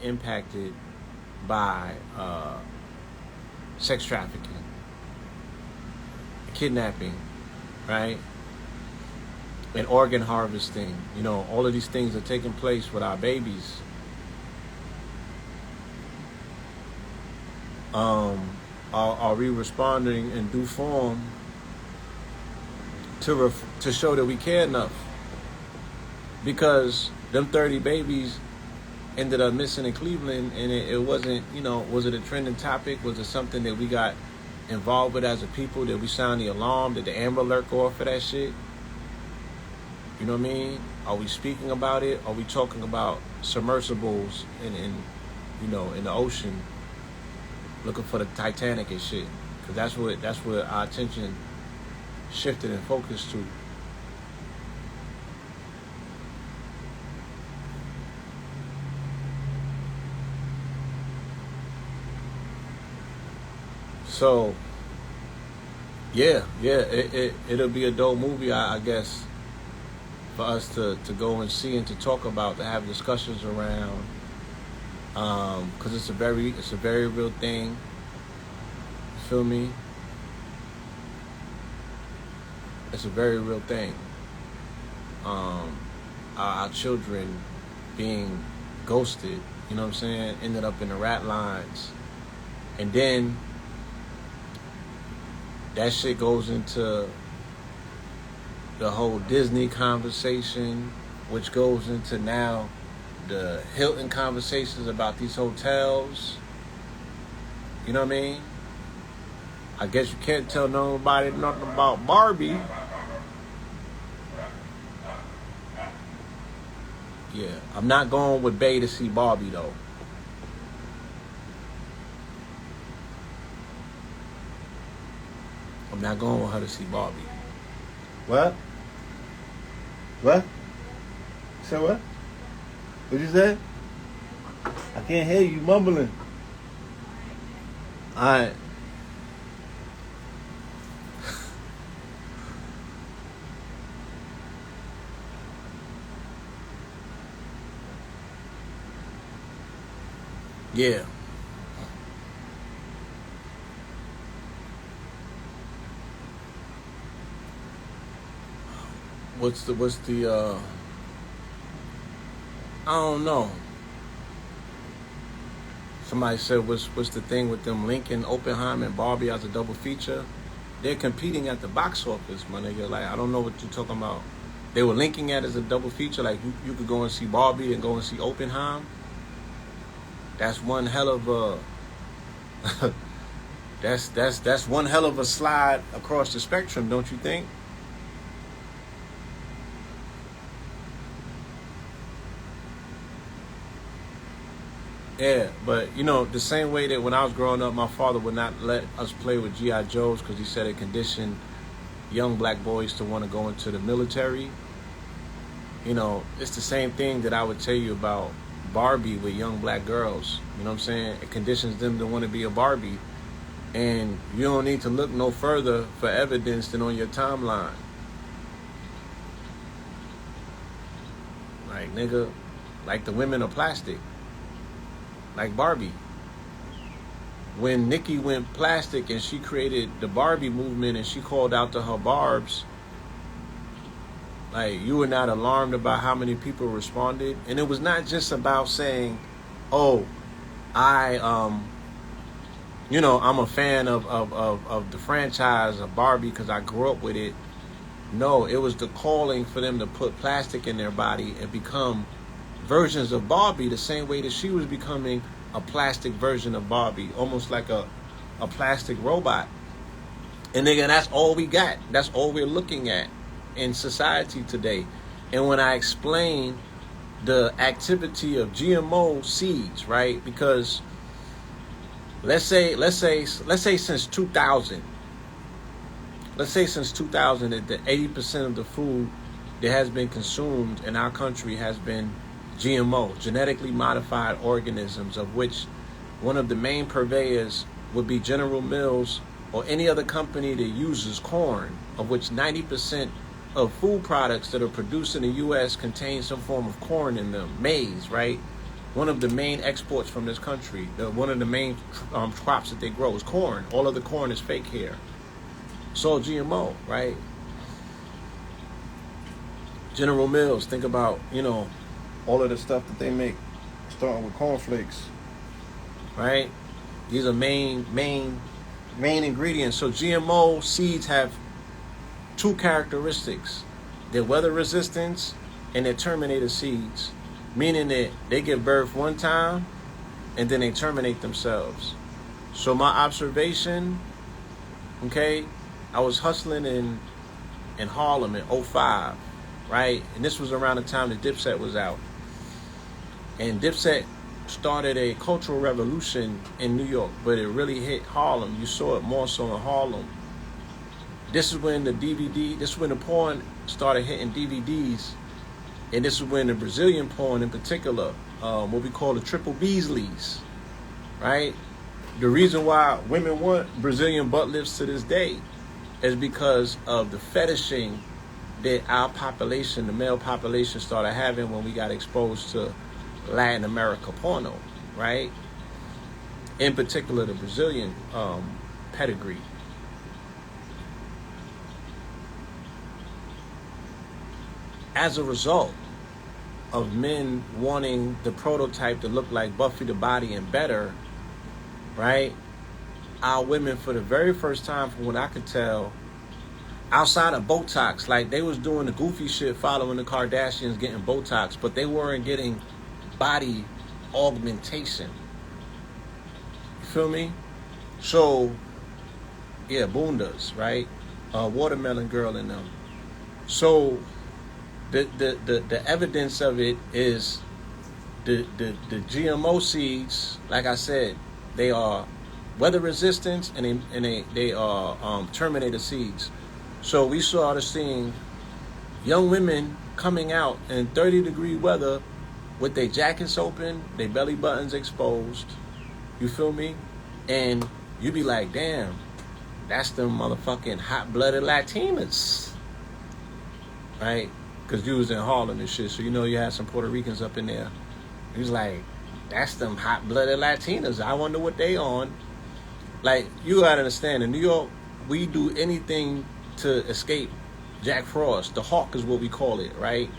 Impacted by sex trafficking, kidnapping, right? And organ harvesting. You know, all of these things are taking place with our babies. Are we responding in due form to show that we care enough? Because them 30 babies ended up missing in Cleveland, and it wasn't, was it a trending topic? Was it something that we got involved with as a people? Did we sound the alarm? Did the Amber Alert go off for that shit? You know what I mean? Are we speaking about it? Are we talking about submersibles in the ocean, looking for the Titanic and shit? Because that's where our attention shifted and focused to. So, yeah, it'll be a dope movie, I guess, for us to go and see and to talk about, to have discussions around, because it's a very real thing. You feel me? It's a very real thing. Our children being ghosted, you know what I'm saying, ended up in the rat lines, and then that shit goes into the whole Disney conversation, which goes into now the Hilton conversations about these hotels. You know what I mean? I guess you can't tell nobody nothing about Barbie. Yeah, I'm not going with Bay to see Barbie though. I'm not going with her to see Barbie. What? What? Say what? What'd you say? I can't hear you mumbling. Alright. Yeah. What's the I don't know. Somebody said what's the thing with them Lincoln, Oppenheimer, and Barbie as a double feature? They're competing at the box office, my nigga. Like, I don't know what you're talking about. They were linking it as a double feature, like you could go and see Barbie and go and see Oppenheimer. That's one hell of a that's one hell of a slide across the spectrum, don't you think? Yeah, but you know, the same way that when I was growing up, my father would not let us play with G.I. Joes because he said it conditioned young black boys to want to go into the military. You know, it's the same thing that I would tell you about Barbie with young black girls. You know what I'm saying? It conditions them to want to be a Barbie. And you don't need to look no further for evidence than on your timeline. Like, nigga, like the women are plastic. Like Barbie. When Nicki went plastic and she created the Barbie movement and she called out to her barbs, like, you were not alarmed about how many people responded. And it was not just about saying, oh, I'm a fan of the franchise of Barbie because I grew up with it. No, it was the calling for them to put plastic in their body and become versions of Barbie the same way that she was becoming a plastic version of Barbie, almost like a plastic robot. And nigga, that's all we got. That's all we're looking at in society today. And when I explain the activity of GMO seeds, right? Because let's say since 2000, that 80% of the food that has been consumed in our country has been GMO, genetically modified organisms, of which one of the main purveyors would be General Mills or any other company that uses corn, of which 90% of food products that are produced in the U.S. contain some form of corn in them, maize, right? One of the main exports from this country, one of the main crops that they grow is corn. All of the corn is fake here. It's all GMO, right? General Mills, think about, all of the stuff that they make, starting with cornflakes, right? These are main ingredients. So GMO seeds have two characteristics: their weather resistance and their terminator seeds, meaning that they give birth one time and then they terminate themselves. So my observation, okay, I was hustling in Harlem in 2005, right? And this was around the time that Dipset was out. And Dipset started a cultural revolution in New York, but it really hit Harlem. You saw it more so in Harlem. This is when the porn started hitting DVDs. And this is when the Brazilian porn in particular, what we call the triple Beasleys, right? The reason why women want Brazilian butt lifts to this day is because of the fetishing that our population, the male population, started having when we got exposed to Latin America porno, right? In particular, the Brazilian pedigree. As a result of men wanting the prototype to look like Buffy the Body and better, right? Our women, for the very first time, from what I could tell, outside of Botox, like they was doing the goofy shit following the Kardashians getting Botox, but they weren't getting body augmentation. You feel me? So, yeah, Bundas, right? Watermelon Girl and them. So, the evidence of it is the GMO seeds. Like I said, they are weather resistant and they are terminator seeds. So we started seeing young women coming out in 30-degree weather with their jackets open, their belly buttons exposed. You feel me? And you be like, damn, that's them motherfucking hot-blooded Latinas, right? Because you was in Harlem and shit, so you had some Puerto Ricans up in there. He was like, that's them hot-blooded Latinas. I wonder what they on. Like, you gotta understand, in New York, we do anything to escape Jack Frost. The Hawk is what we call it, right?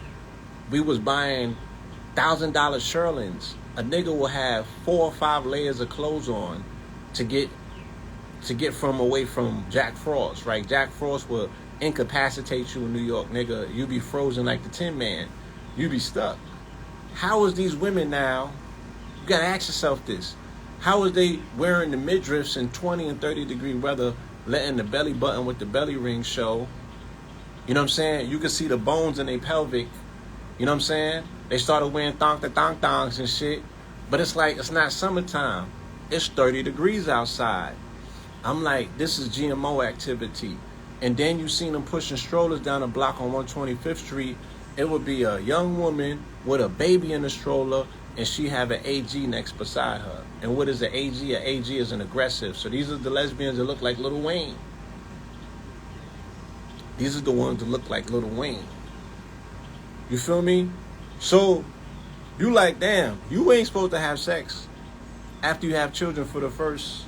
We was buying $1,000 Sherlins. A nigga will have 4 or 5 layers of clothes on to get away from Jack Frost, right? Jack Frost will incapacitate you in New York, nigga. You be frozen like the Tin Man. You be stuck. How is these women now? You gotta ask yourself this. How is they wearing the midriffs in 20 and 30-degree weather, letting the belly button with the belly ring show? You know what I'm saying? You can see the bones in their pelvic. You know what I'm saying? They started wearing thongs and shit. But it's like, it's not summertime. It's 30 degrees outside. I'm like, this is GMO activity. And then you seen them pushing strollers down a block on 125th Street. It would be a young woman with a baby in a stroller, and she have an AG next beside her. And what is an AG? An AG is an aggressive. So these are the lesbians that look like Lil Wayne. These are the ones that look like Lil Wayne. You feel me? So you like, damn, you ain't supposed to have sex after you have children for the first.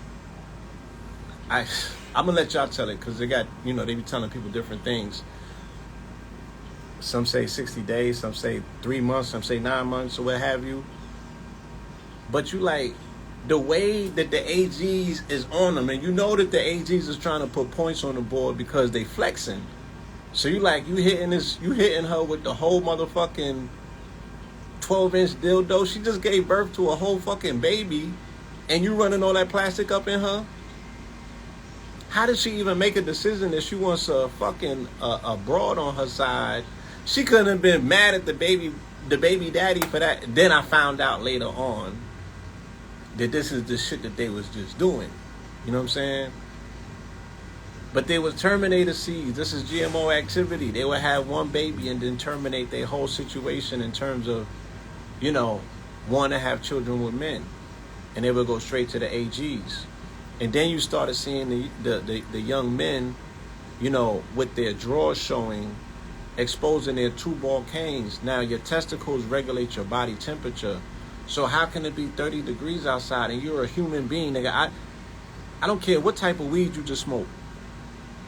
I'm gonna let y'all tell it, because they got, they be telling people different things. Some say 60 days, some say 3 months, some say 9 months, or what have you. But you like, the way that the AGs is on them, and you know that the AGs is trying to put points on the board because they flexing. So you like, you hitting her with the whole motherfucking 12-inch dildo. She just gave birth to a whole fucking baby, and you running all that plastic up in her? How did she even make a decision that she wants a fucking a broad on her side? She couldn't have been mad at the baby daddy for that. Then I found out later on that this is the shit that they was just doing. You know what I'm saying? But they was Terminator seeds. This is GMO activity. They would have one baby and then terminate their whole situation in terms of, want to have children with men. And they would go straight to the AGs. And then you started seeing the young men, with their drawers showing, exposing their two-ball canes. Now, your testicles regulate your body temperature. So how can it be 30 degrees outside and you're a human being, nigga? I don't care what type of weed you just smoke,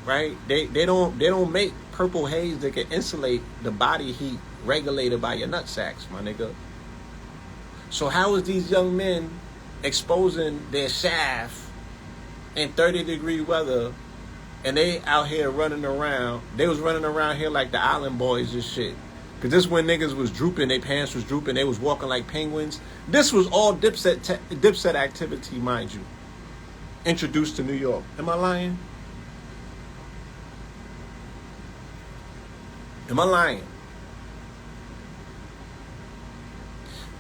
right? They don't make purple haze that can insulate the body heat regulated by your nut sacks, my nigga. So how is these young men exposing their shaft in 30-degree weather, and they out here running around? They was running around here like the Island Boys and shit. Because this when niggas was drooping, their pants was drooping, they was walking like penguins. This was all Dipset activity, mind you. Introduced to New York. Am I lying? Am I lying?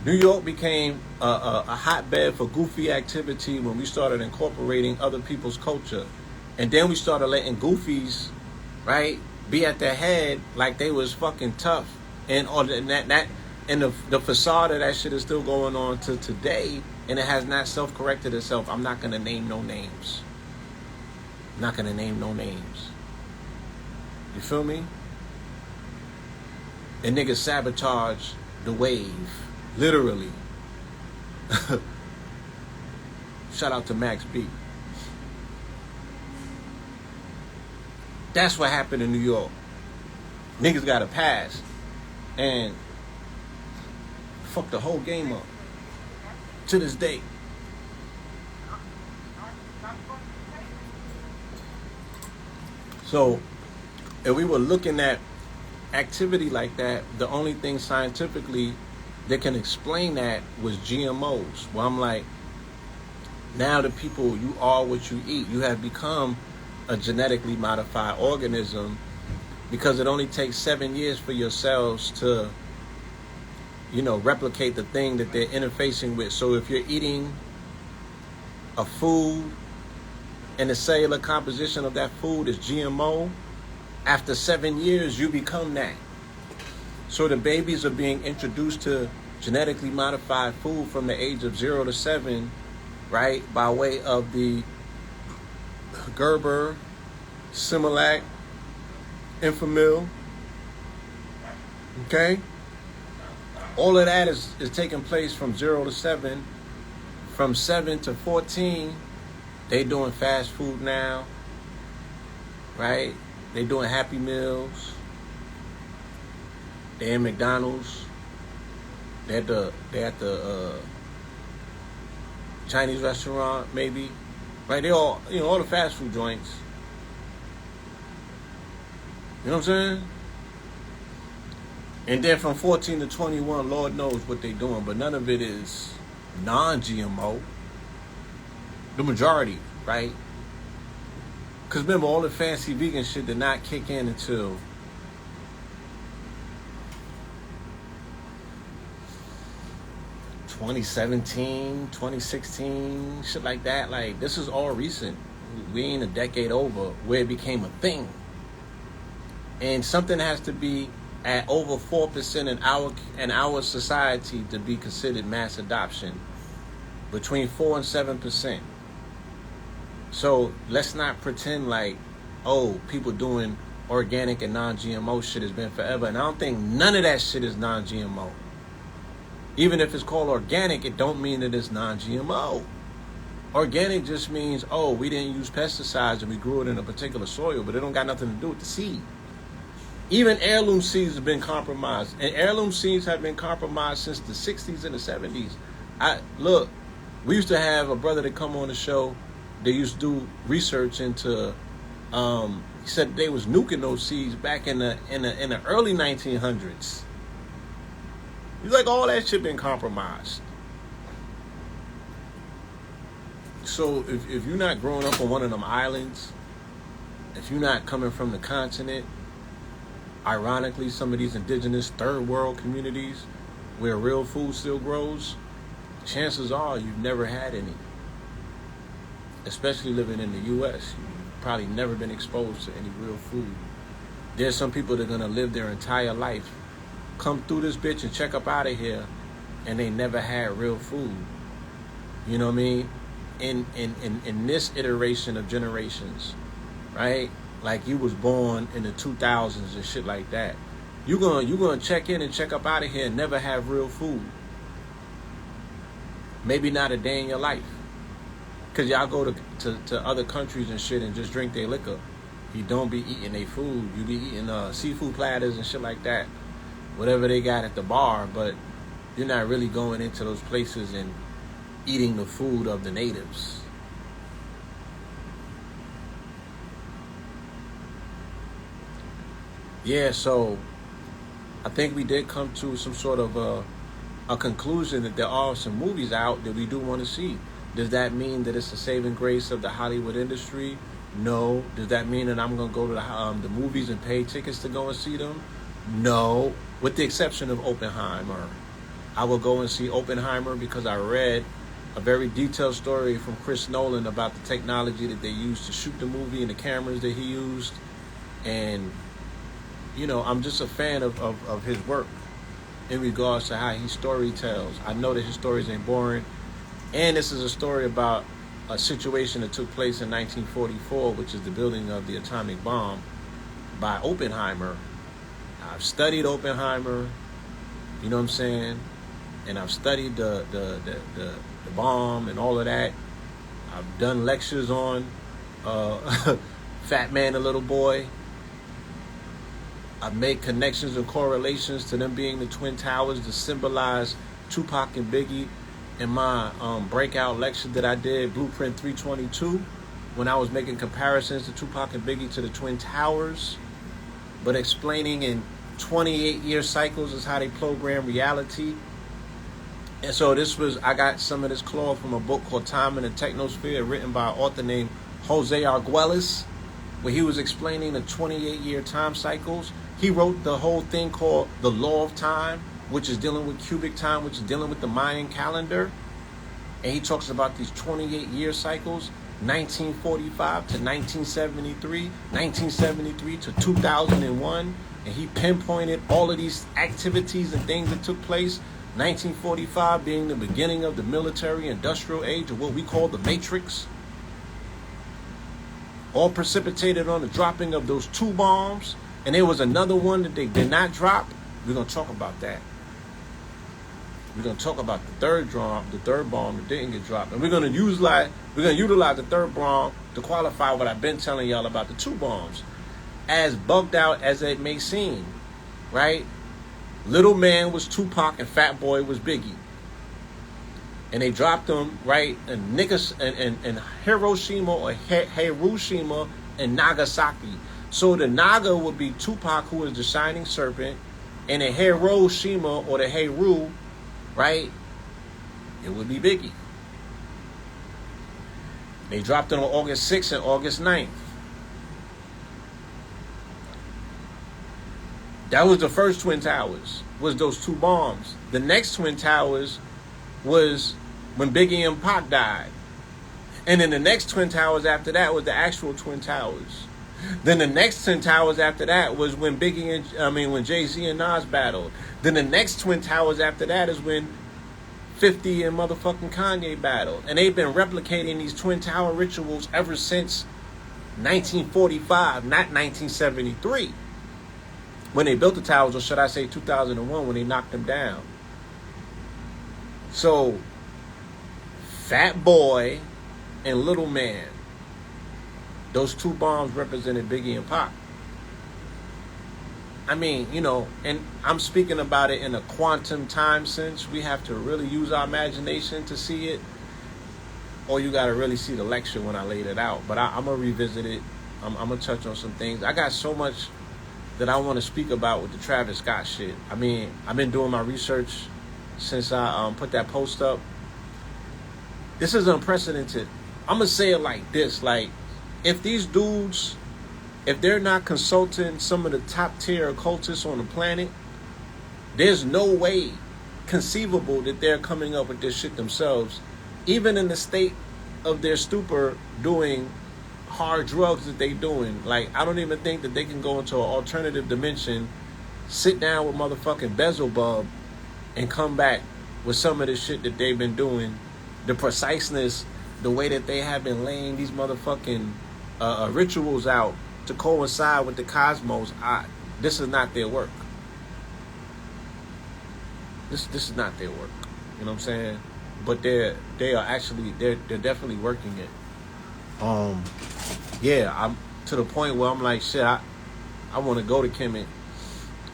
New York became a hotbed for goofy activity when we started incorporating other people's culture. And then we started letting goofies, right, be at their head like they was fucking tough. And the facade of that shit is still going on to today, and it has not self-corrected itself. I'm not going to name no names. I'm not going to name no names. You feel me? And niggas sabotage the wave. Literally. Shout out to Max B. That's what happened in New York. Niggas got a pass and fucked the whole game up. To this day. So, if we were looking at activity like that, the only thing scientifically that can explain that was GMOs. Well, I'm like, now the people, you are what you eat. You have become a genetically modified organism because it only takes 7 years for your cells to, replicate the thing that they're interfacing with. So if you're eating a food and the cellular composition of that food is GMO, after 7 years, you become that. So the babies are being introduced to genetically modified food from the age of 0 to 7, right? By way of the Gerber, Similac, Enfamil. Okay? All of that is taking place from 0 to 7. From 7 to 14, they doing fast food now, right? They doing Happy Meals. They in McDonald's. They at the Chinese restaurant, maybe. Right? They all, all the fast food joints. You know what I'm saying? And then from 14 to 21, Lord knows what they doing, but none of it is non-GMO. The majority, right? Because remember, all the fancy vegan shit did not kick in until 2017, 2016, shit like that. Like, this is all recent. We ain't a decade over where it became a thing. And something has to be at over 4% in our society to be considered mass adoption. Between 4 and 7%. So let's not pretend like, oh, people doing organic and non-GMO shit has been forever. And I don't think none of that shit is non-GMO. Even if it's called organic, it don't mean that it's non-GMO. Organic just means, oh, we didn't use pesticides and we grew it in a particular soil, but it don't got nothing to do with the seed. Even heirloom seeds have been compromised. And heirloom seeds have been compromised since the 60s and the 70s. Look, we used to have a brother that come on the show. They used to do research into, he said they was nuking those seeds back in the early 1900s. He's like, all that shit been compromised. So if you're not growing up on one of them islands, if you're not coming from the continent, ironically, some of these indigenous third world communities where real food still grows, chances are you've never had any. Especially living in the U.S., you've probably never been exposed to any real food. There's some people that are going to live their entire life, come through this bitch and check up out of here, and they never had real food. You know what I mean? In this iteration of generations, right? Like you was born in the 2000s and shit like that. You're gonna check in and check up out of here and never have real food. Maybe not a day in your life. Because y'all go to other countries and shit and just drink their liquor. You don't be eating their food. You be eating seafood platters and shit like that. Whatever they got at the bar, but you're not really going into those places and eating the food of the natives. Yeah, so I think we did come to some sort of a conclusion that there are some movies out that we do want to see. Does that mean that it's the saving grace of the Hollywood industry? No. Does that mean that I'm going to go to the movies and pay tickets to go and see them? No. With the exception of Oppenheimer. I will go and see Oppenheimer because I read a very detailed story from Chris Nolan about the technology that they used to shoot the movie and the cameras that he used. And, you know, I'm just a fan of his work in regards to how he story tells. I know that his stories ain't boring. And this is a story about a situation that took place in 1944, which is the building of the atomic bomb by Oppenheimer. I've studied Oppenheimer, you know what I'm saying? And I've studied the bomb and all of that. I've done lectures on Fat Man and Little Boy. I've made connections and correlations to them being the Twin Towers to symbolize Tupac and Biggie in my breakout lecture that I did, Blueprint 322, when I was making comparisons to Tupac and Biggie to the Twin Towers, but explaining in 28-year cycles is how they program reality. And so I got some of this cloth from a book called Time in the Technosphere, written by an author named Jose Arguelles, where he was explaining the 28-year time cycles. He wrote the whole thing called The Law of Time, which is dealing with cubic time, which is dealing with the Mayan calendar. And he talks about these 28-year cycles, 1945 to 1973, 1973 to 2001. And he pinpointed all of these activities and things that took place. 1945 being the beginning of the military-industrial age, or what we call the Matrix. All precipitated on the dropping of those 2 bombs. And there was another one that they did not drop. We're going to talk about that. We're going to talk about the third bomb that didn't get dropped. And we're going to utilize the third bomb to qualify what I've been telling y'all about the 2 bombs. As bugged out as it may seem, right? Little Man was Tupac and Fat Boy was Biggie. And they dropped them, right, in Hiroshima or Hiroshima and Nagasaki. So the Naga would be Tupac, who is the shining serpent, and the Hiroshima or the Heiru, right, it would be Biggie. They dropped it on August 6th and August 9th. That was the first Twin Towers, was those 2 bombs. The next Twin Towers was when Biggie and Pac died. And then the next Twin Towers after that was the actual Twin Towers. Then the next Twin Towers after that was when when Jay-Z and Nas battled. Then the next Twin Towers after that is when 50 and motherfucking Kanye battled. And they've been replicating these Twin Tower rituals ever since 1945, not 1973. When they built the towers, or should I say 2001, when they knocked them down. So, Fat Boy and Little Man, those two bombs represented Biggie and Pac. I mean, you know, and I'm speaking about it in a quantum time sense. We have to really use our imagination to see it. Or you got to really see the lecture when I laid it out. But I'm going to revisit it. I'm going to touch on some things. I got so much that I want to speak about with the Travis Scott shit. I mean, I've been doing my research since I put that post up. This is unprecedented. I'm going to say it like this. Like, if these dudes, if they're not consulting some of the top tier occultists on the planet, there's no way conceivable that they're coming up with this shit themselves, even in the state of their stupor, doing hard drugs that they doing. Like, I don't even think that they can go into an alternative dimension, sit down with motherfucking Beelzebub, and come back with some of the shit that they've been doing, the preciseness, the way that they have been laying these motherfucking rituals out to coincide with the cosmos. This is not their work. This is not their work. You know what I'm saying? But they're definitely working it. Yeah, I'm to the point where I'm like, shit, I want to go to Kemet.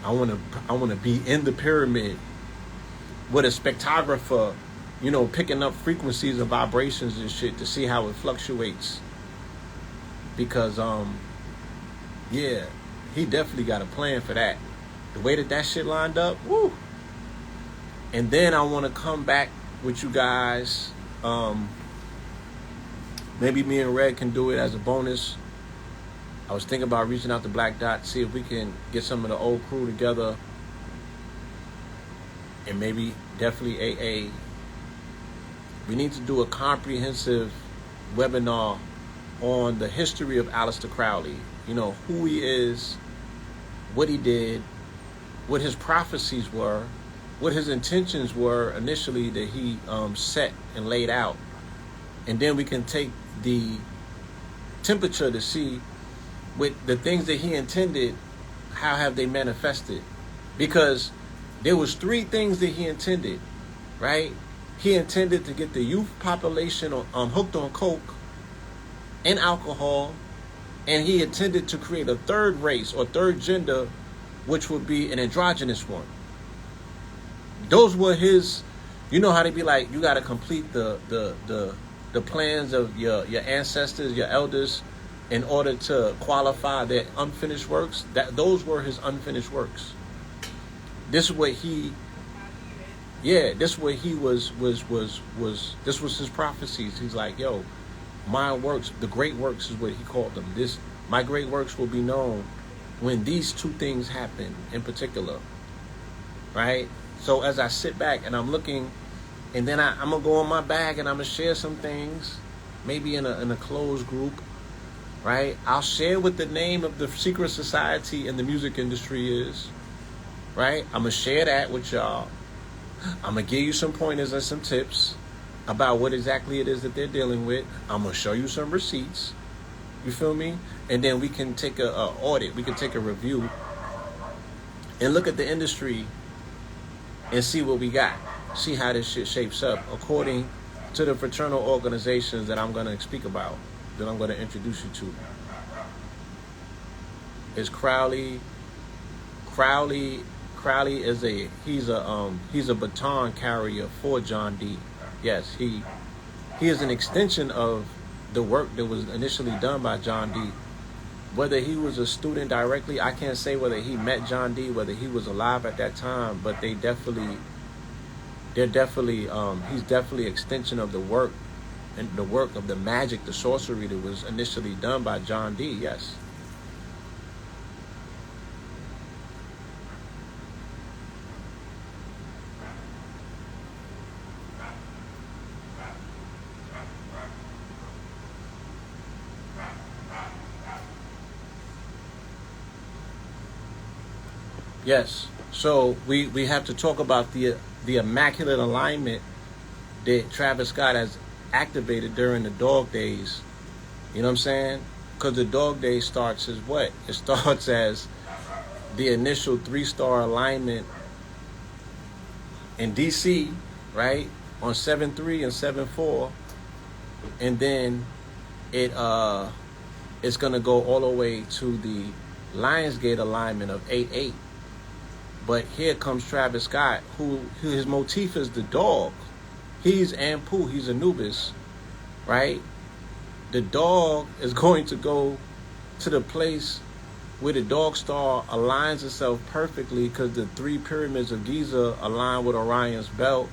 I want to be in the pyramid with a spectrographer, you know, picking up frequencies and vibrations and shit to see how it fluctuates. Because yeah, he definitely got a plan for that. The way that shit lined up, woo. And then I want to come back with you guys. Maybe me and Red can do it as a bonus. I was thinking about reaching out to Black Dot, see if we can get some of the old crew together. And maybe definitely AA. We need to do a comprehensive webinar on the history of Aleister Crowley. You know, who he is, what he did, what his prophecies were, what his intentions were initially that he set and laid out. And then we can take the temperature to see with the things that he intended, how have they manifested? Because there was 3 things that he intended, right? He intended to get the youth population hooked on coke and alcohol, and he intended to create a third race or third gender, which would be an androgynous one. Those were his. You know how they be like, you got to complete the plans of your ancestors, your elders, in order to qualify their unfinished works. Those were his unfinished works. This is what he. Yeah, this is what he was. This was his prophecies. He's like, yo, my works, the great works is what he called them. My great works will be known when these 2 things happen in particular, right? So as I sit back and I'm looking, and then I'm gonna go in my bag and I'm gonna share some things, maybe in a closed group, right? I'll share what the name of the secret society in the music industry is, right? I'm gonna share that with y'all. I'm gonna give you some pointers and some tips about what exactly it is that they're dealing with. I'm gonna show you some receipts. You feel me? And then we can take a audit. We can take a review and look at the industry and see what we got. See how this shit shapes up according to the fraternal organizations that I'm gonna speak about, that I'm gonna introduce you to. Is Crowley is he's a baton carrier for John D. Yes, he is an extension of the work that was initially done by John D. Whether he was a student directly, I can't say whether he met John D, whether he was alive at that time, but he's definitely extension of the work and the work of the magic, the sorcery that was initially done by John D. Yes. Yes. So we have to talk about the immaculate alignment that Travis Scott has activated during the dog days. You know what I'm saying? Because the dog day starts as what? It starts as the initial 3-star alignment in DC, right? On 7-3 and 7-4. And then it's gonna go all the way to the Lionsgate alignment of 8-8. But here comes Travis Scott, who his motif is the dog. He's Anpu, he's Anubis, right? The dog is going to go to the place where the dog star aligns itself perfectly because the 3 pyramids of Giza align with Orion's belt,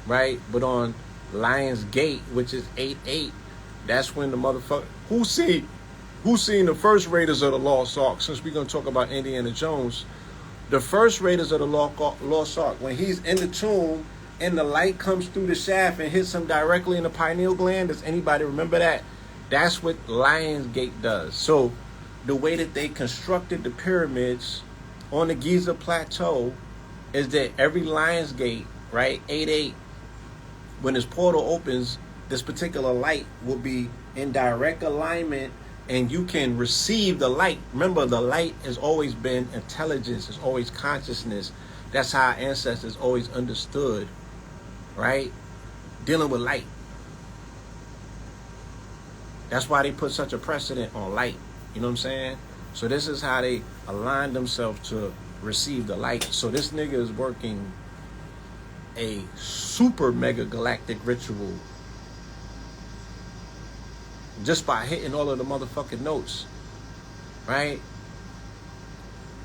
right? But on Lion's Gate, which is 8-8, that's when the motherfucker... Who's seen the first Raiders of the Lost Ark? Since we're going to talk about Indiana Jones, the first Raiders of the Lost Ark, when he's in the tomb and the light comes through the shaft and hits him directly in the pineal gland, does anybody remember that? That's what Lionsgate does. So the way that they constructed the pyramids on the Giza Plateau is that every Lionsgate, right, 8-8, when this portal opens, this particular light will be in direct alignment and you can receive the light. Remember, the light has always been intelligence, it's always consciousness. That's how our ancestors always understood, right? Dealing with light. That's why they put such a precedent on light. You know what I'm saying? So this is how they align themselves to receive the light. So this nigga is working a super mega galactic ritual just by hitting all of the motherfucking notes, right?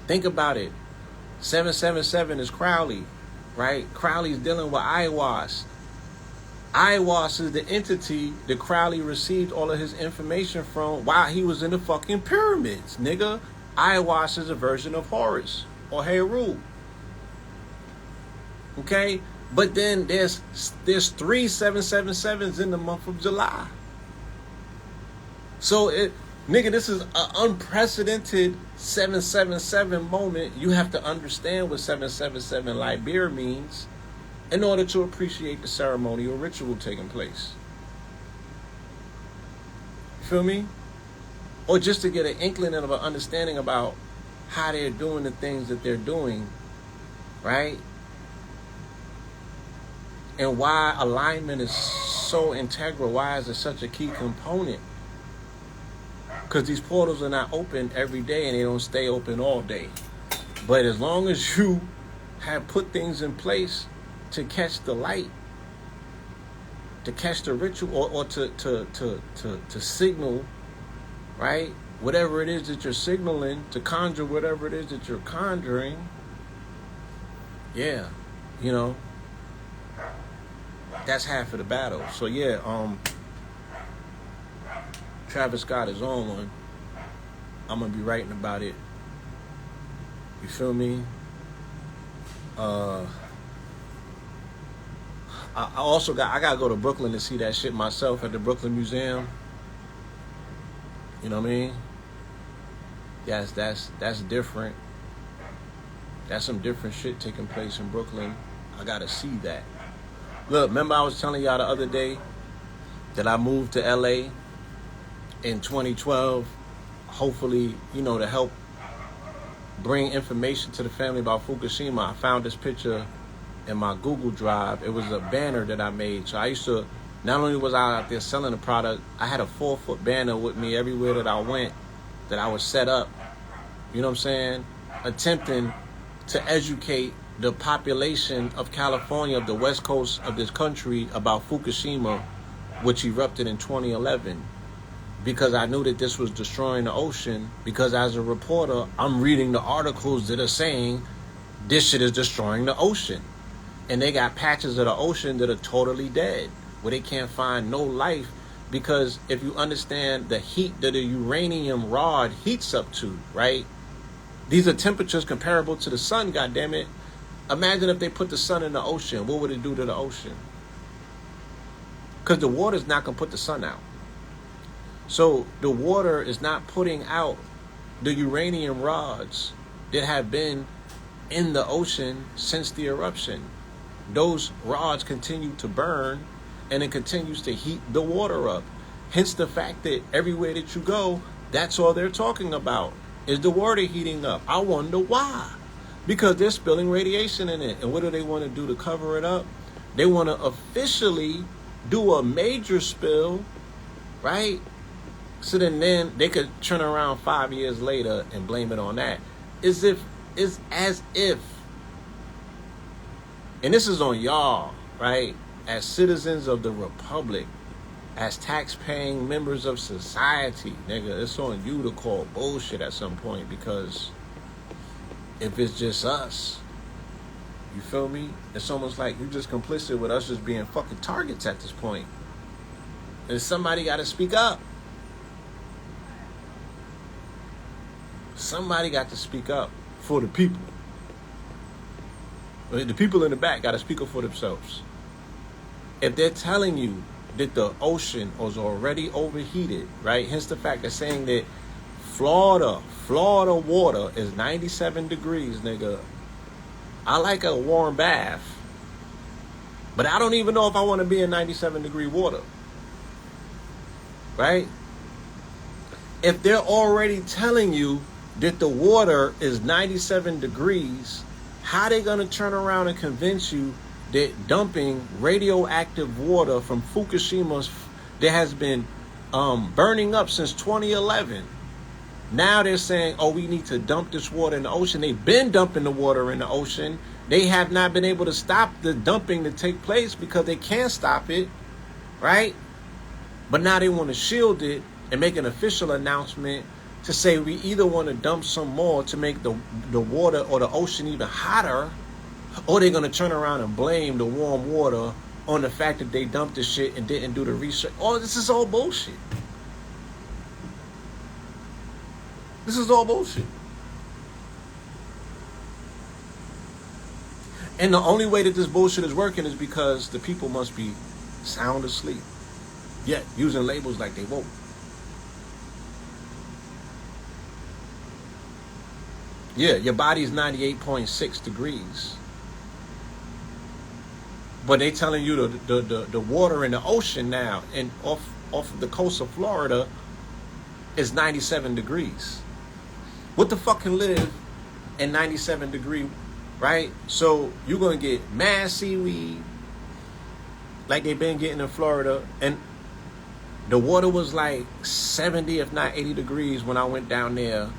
Think about it. 777 is Crowley, right? Crowley's dealing with Aiwass. Aiwass is the entity that Crowley received all of his information from while he was in the fucking pyramids, nigga. Aiwass is a version of Horus or Heru. Okay? But then there's 3 777s in the month of July. So nigga, this is an unprecedented 777 moment. You have to understand what 777 Liber means in order to appreciate the ceremonial ritual taking place. You feel me? Or just to get an inkling of an understanding about how they're doing the things that they're doing, right? And why alignment is so integral. Why is it such a key component? Because these portals are not open every day and they don't stay open all day. But as long as you have put things in place to catch the light, to catch the ritual, or to signal, right? Whatever it is that you're signaling, to conjure whatever it is that you're conjuring, yeah, you know, that's half of the battle. So yeah, Travis Scott is on one. I'm gonna be writing about it. You feel me? I gotta go to Brooklyn to see that shit myself at the Brooklyn Museum. You know what I mean? Yes, that's different. That's some different shit taking place in Brooklyn. I gotta see that. Look, remember I was telling y'all the other day that I moved to LA in 2012, hopefully, you know, to help bring information to the family about Fukushima. I found this picture in my Google Drive. It was a banner that I made. So I used to, not only was I out there selling the product, I had a 4-foot banner with me everywhere that I went, that I would set up, you know what I'm saying, attempting to educate the population of California, of the west coast of this country, about Fukushima, which erupted in 2011. Because I knew that this was destroying the ocean, because as a reporter, I'm reading the articles that are saying this shit is destroying the ocean. And they got patches of the ocean that are totally dead, where they can't find no life, because if you understand the heat that a uranium rod heats up to, right? These are temperatures comparable to the sun, goddammit. Imagine if they put the sun in the ocean, what would it do to the ocean? Because the water's not going to put the sun out. So the water is not putting out the uranium rods that have been in the ocean since the eruption. Those rods continue to burn, and it continues to heat the water up. Hence the fact that everywhere that you go, that's all they're talking about, is the water heating up. I wonder why. Because they're spilling radiation in it. And what do they want to do to cover it up? They want to officially do a major spill, right? So then they could turn around 5 years later and blame it on that. It's as if, and this is on y'all, right? As citizens of the republic, as tax-paying members of society, nigga, it's on you to call bullshit at some point, because if it's just us, you feel me? It's almost like you just complicit with us just being fucking targets at this point. And somebody got to speak up. Somebody got to speak up for the people. The people in the back got to speak up for themselves. If they're telling you that the ocean was already overheated, right? Hence the fact they're saying that Florida water is 97 degrees, nigga. I like a warm bath, but I don't even know if I want to be in 97 degree water, right? If they're already telling you that the water is 97 degrees, how they going to turn around and convince you that dumping radioactive water from Fukushima that has been burning up since 2011, now they're saying, oh, we need to dump this water in the ocean. They've been dumping the water in the ocean. They have not been able to stop the dumping to take place because they can't stop it, right? But now they want to shield it and make an official announcement to say we either want to dump some more to make the water or the ocean even hotter, or they're going to turn around and blame the warm water on the fact that they dumped the shit and didn't do the research. Oh, this is all bullshit. This is all bullshit. And the only way that this bullshit is working is because the people must be sound asleep, yet using labels like they woke. Yeah, your body's 98.6 degrees. But they telling you the water in the ocean now and off of the coast of Florida is 97 degrees. What the fuck can live in 97 degree, right? So you're going to get mad seaweed like they've been getting in Florida. And the water was like 70, if not 80 degrees when I went down there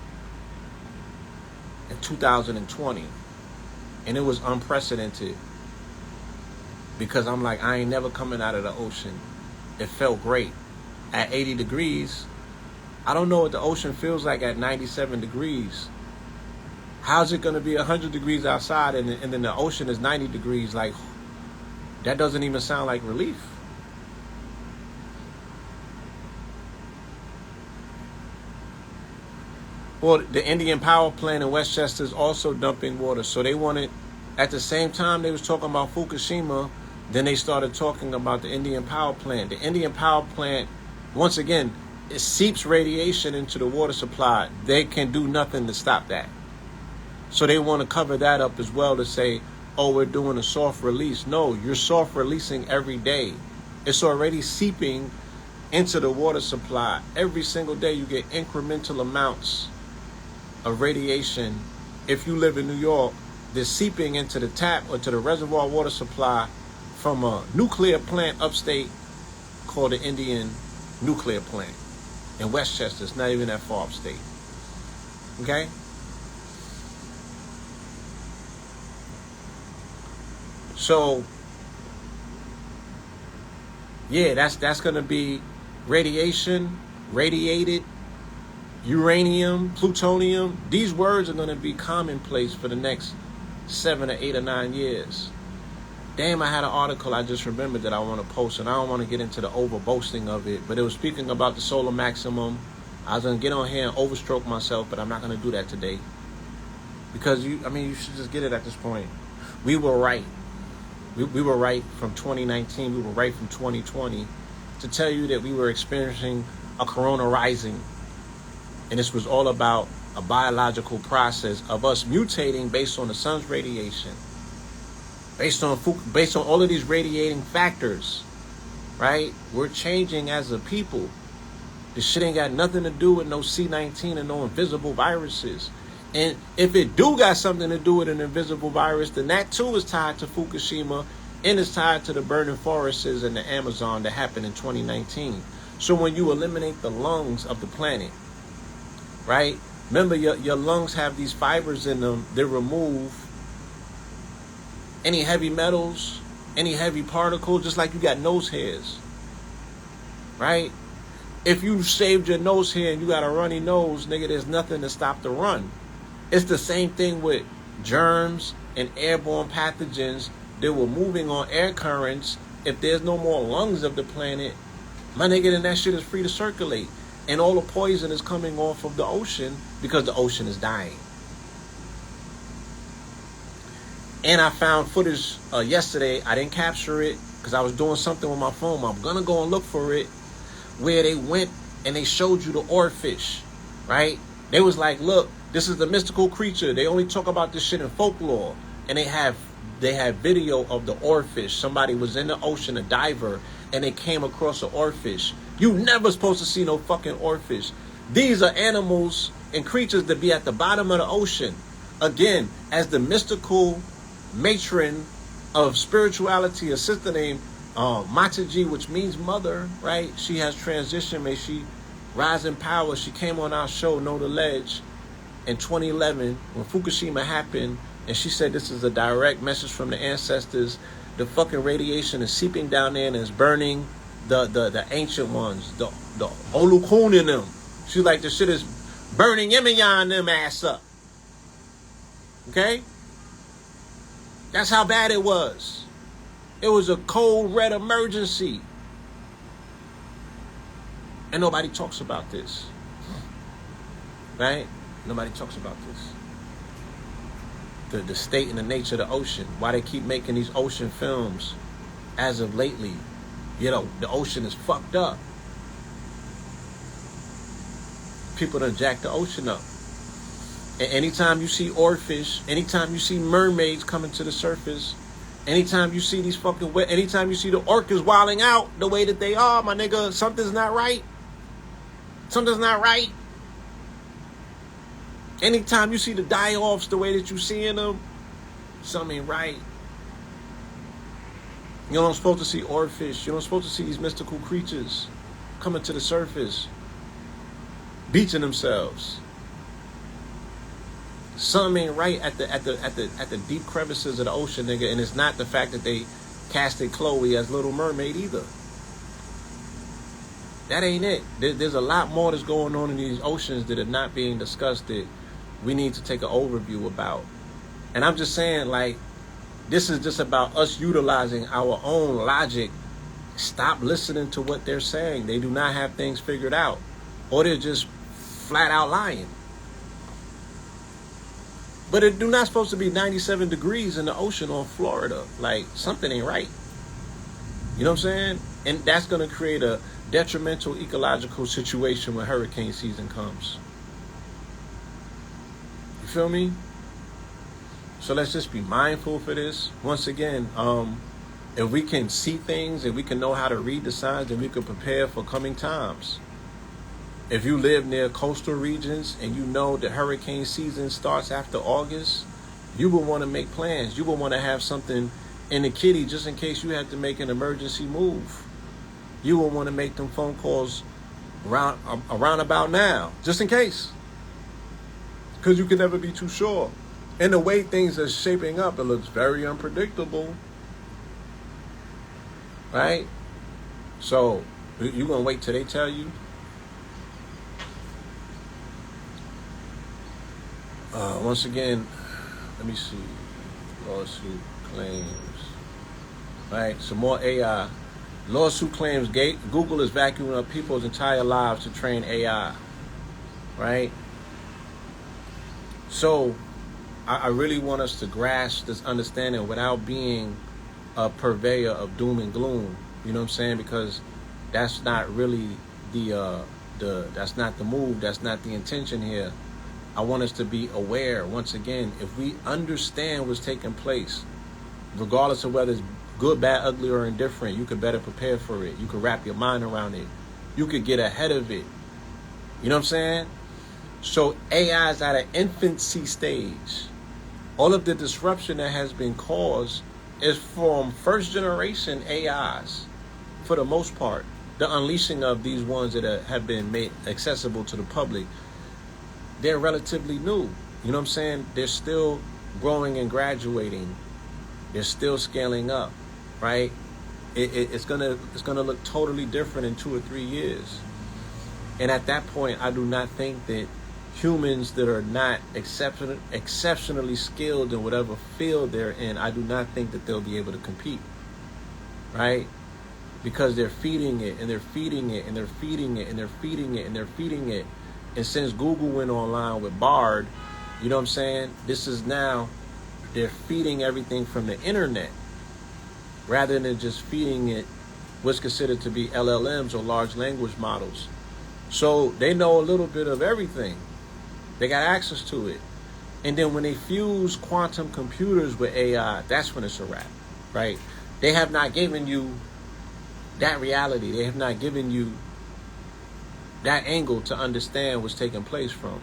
in 2020. And it was unprecedented. Because I'm like, I ain't never coming out of the ocean. It felt great. At 80 degrees, I don't know what the ocean feels like at 97 degrees. How's it going to be 100 degrees outside and then the ocean is 90 degrees? Like, that doesn't even sound like relief. Well, the Indian power plant in Westchester is also dumping water. So they wanted, at the same time they was talking about Fukushima, then they started talking about the Indian power plant. The Indian power plant, once again, it seeps radiation into the water supply. They can do nothing to stop that. So they want to cover that up as well to say, oh, we're doing a soft release. No, you're soft releasing every day. It's already seeping into the water supply. Every single day you get incremental amounts of radiation. If you live in New York, they're seeping into the tap or to the reservoir water supply from a nuclear plant upstate called the Indian Nuclear Plant in Westchester. It's not even that far upstate. Okay? So, yeah, that's going to be radiation, radiated, uranium, plutonium. These words are going to be commonplace for the next 7 or 8 or 9 years. Damn, I had an article I just remembered that I want to post, and I don't want to get into the over boasting of it, but it was speaking about the solar maximum. I was going to get on here and overstroke myself, but I'm not going to do that today. Because, you should just get it at this point. We were right. We were right from 2019. We were right from 2020 to tell you that we were experiencing a corona rising. And this was all about a biological process of us mutating based on the sun's radiation, based on all of these radiating factors, right? We're changing as a people. This shit ain't got nothing to do with no C-19 and no invisible viruses. And if it do got something to do with an invisible virus, then that too is tied to Fukushima and is tied to the burning forests in the Amazon that happened in 2019. So when you eliminate the lungs of the planet, right? Remember, your lungs have these fibers in them that remove any heavy metals, any heavy particle, just like you got nose hairs, right? If you shaved your nose hair and you got a runny nose, nigga, there's nothing to stop the run. It's the same thing with germs and airborne pathogens that were moving on air currents. If there's no more lungs of the planet, my nigga, then that shit is free to circulate. And all the poison is coming off of the ocean because the ocean is dying. And I found footage yesterday. I didn't capture it because I was doing something with my phone. I'm going to go and look for it, where they went and they showed you the oarfish, right? They was like, look, this is the mystical creature. They only talk about this shit in folklore. And they have video of the oarfish. Somebody was in the ocean, a diver, and they came across an oarfish. You never supposed to see no fucking oarfish. These are animals and creatures that be at the bottom of the ocean. Again, as the mystical matron of spirituality, a sister named Mataji, which means mother, right? She has transitioned. May she rise in power. She came on our show, Know the Ledge, in 2011 when Fukushima happened, and she said this is a direct message from the ancestors. The fucking radiation is seeping down there and is burning the ancient ones, the Olukun in them. She's like, the shit is burning Yemaya and them ass up. Okay? That's how bad it was. It was a cold red emergency. And nobody talks about this. Right? Nobody talks about this. The state and the nature of the ocean. Why they keep making these ocean films as of lately. You know, the ocean is fucked up. People done jack the ocean up. And anytime you see oarfish, anytime you see mermaids coming to the surface, anytime you see these fucking anytime you see the orcas wilding out the way that they are, my nigga, something's not right. Something's not right. Anytime you see the die-offs the way that you seeing them, something ain't right. You're not supposed to see oarfish. You're not supposed to see these mystical creatures coming to the surface, beaching themselves. Something ain't right at the deep crevices of the ocean, nigga. And it's not the fact that they casted Chloe as Little Mermaid either. That ain't it. There's a lot more that's going on in these oceans that are not being discussed that we need to take an overview about. And I'm just saying, like, this is just about us utilizing our own logic. Stop listening to what they're saying. They do not have things figured out. Or they're just flat out lying. But it do not supposed to be 97 degrees in the ocean on Florida. Like, something ain't right. You know what I'm saying? And that's going to create a detrimental ecological situation when hurricane season comes. You feel me? So let's just be mindful for this. Once again, if we can see things and we can know how to read the signs, then we can prepare for coming times. If you live near coastal regions and you know that hurricane season starts after August, you will want to make plans. You will want to have something in the kitty just in case you have to make an emergency move. You will want to make them phone calls around about now, just in case. Because you can never be too sure. And the way things are shaping up, it looks very unpredictable. Right? So, you going to wait till they tell you? Once again, let me see. Lawsuit claims. Right? Some more AI. Lawsuit claims Google is vacuuming up people's entire lives to train AI. Right? So, I really want us to grasp this understanding without being a purveyor of doom and gloom. You know what I'm saying? Because that's not really that's not the move. That's not the intention here. I want us to be aware. Once again, if we understand what's taking place, regardless of whether it's good, bad, ugly, or indifferent, you could better prepare for it. You could wrap your mind around it. You could get ahead of it. You know what I'm saying? So AI is at an infancy stage. All of the disruption that has been caused is from first generation AIs, for the most part. The unleashing of these ones that have been made accessible to the public, they're relatively new. You know what I'm saying? They're still growing and graduating. They're still scaling up, right? It's gonna look totally different in 2 or 3 years. And at that point, I do not think that humans that are not exceptionally skilled in whatever field they're in, I do not think that they'll be able to compete, right? Because they're feeding it and they're feeding it and they're feeding it and they're feeding it and they're feeding it. And since Google went online with Bard, you know what I'm saying? This is now, they're feeding everything from the internet rather than just feeding it what's considered to be LLMs or large language models. So they know a little bit of everything. They got access to it. And then when they fuse quantum computers with AI, that's when it's a wrap, right? They have not given you that reality. They have not given you that angle to understand what's taking place from.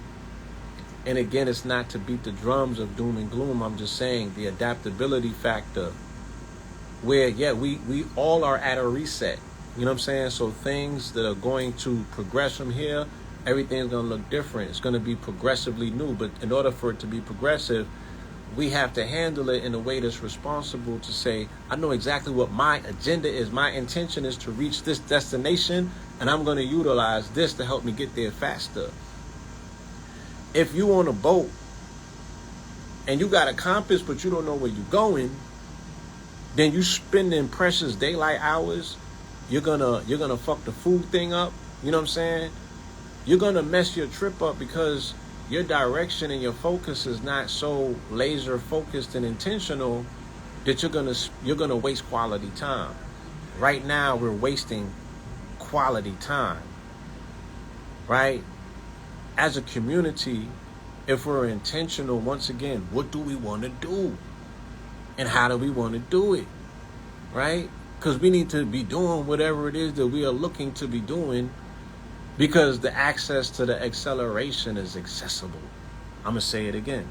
And again, it's not to beat the drums of doom and gloom. I'm just saying the adaptability factor where, yeah, we all are at a reset. You know what I'm saying? So things that are going to progress from here, everything's going to look different. It's going to be progressively new. But in order for it to be progressive, we have to handle it in a way that's responsible to say, I know exactly what my agenda is. My intention is to reach this destination, and I'm going to utilize this to help me get there faster. If you on a boat and you got a compass, but you don't know where you're going, then you spending precious daylight hours. You're gonna fuck the food thing up. You know what I'm saying? You're gonna mess your trip up because your direction and your focus is not so laser focused and intentional that you're gonna waste quality time. Right now, we're wasting quality time. Right? As a community, if we're intentional, once again, what do we want to do? And how do we want to do it? Right? Because we need to be doing whatever it is that we are looking to be doing, because the access to the acceleration is accessible. I'm going to say it again.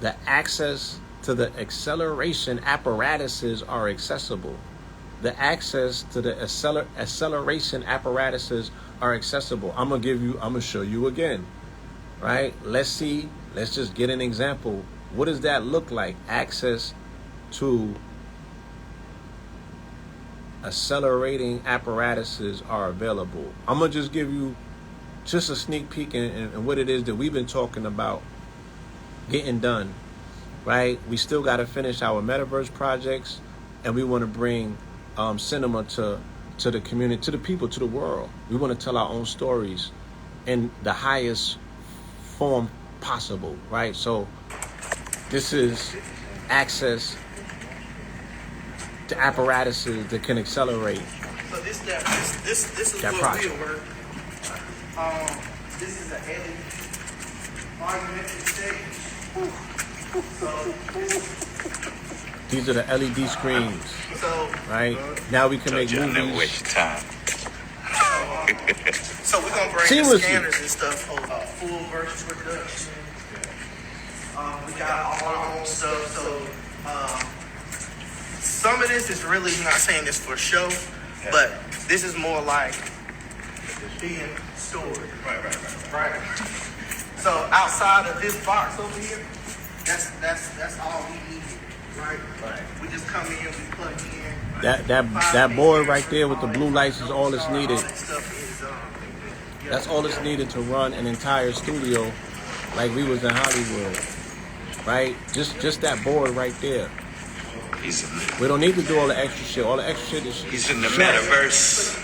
The access to the acceleration apparatuses are accessible. The access to the acceleration apparatuses are accessible. I'm going to show you again. Right? Let's just get an example. What does that look like? Access to accelerating apparatuses are available. I'm going to just give you just a sneak peek in what it is that we've been talking about getting done, right? We still got to finish our metaverse projects, and we want to bring cinema to the community, to the people, to the world. We want to tell our own stories in the highest form possible, right? So this is access to apparatuses that can accelerate. So this is that what project. will work. This is a heavy argumentative stage. So These are the LED screens, so right? Now we can make Y'all never movies. waste your time. so we're gonna bring the Seamlessly. scanners and stuff over full virtual production. We got all our own stuff. So some of this is really, I'm not saying this for show, but this is more like being stored. Right. So outside of this box over here, that's all we need. Right. We just come in, we plug in. That board right there with the blue lights is all that's needed. All that stuff is, That's all that's needed to run an entire studio like we was in Hollywood, right? Just that board right there. We don't need to do all the extra shit. All the extra shit is He's in the metaverse.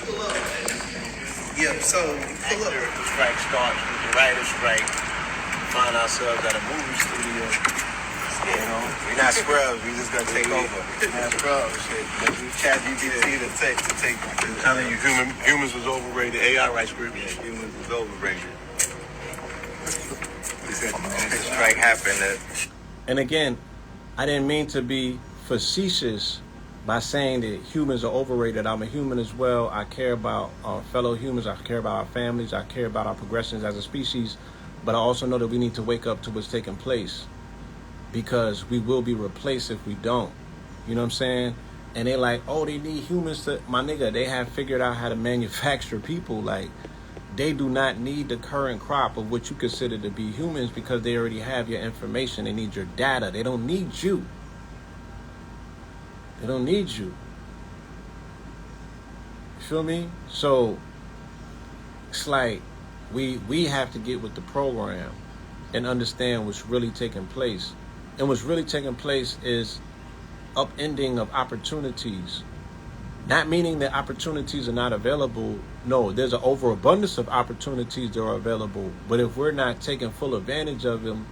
Yeah, so pull up. The strike starts with the writer's strike. We find ourselves at a movie studio. You know, We're not scrubs. We just gonna take over. not scrubs. Shit. We chat GPT to take. I'm telling you, humans was overrated. AI right script. Humans is overrated. strike happened. And again, I didn't mean to be facetious by saying that humans are overrated. I'm a human as well. I care about our fellow humans. I care about our families. I care about our progressions as a species. But I also know that we need to wake up to what's taking place, because we will be replaced if we don't. You know what I'm saying? And they're like, oh, they need humans to... My nigga, they have figured out how to manufacture people. Like, they do not need the current crop of what you consider to be humans, because they already have your information. They need your data. They don't need you. They don't need you. You feel me? So it's like we have to get with the program and understand what's really taking place. And what's really taking place is upending of opportunities. Not meaning that opportunities are not available. No, there's an overabundance of opportunities that are available. But if we're not taking full advantage of them,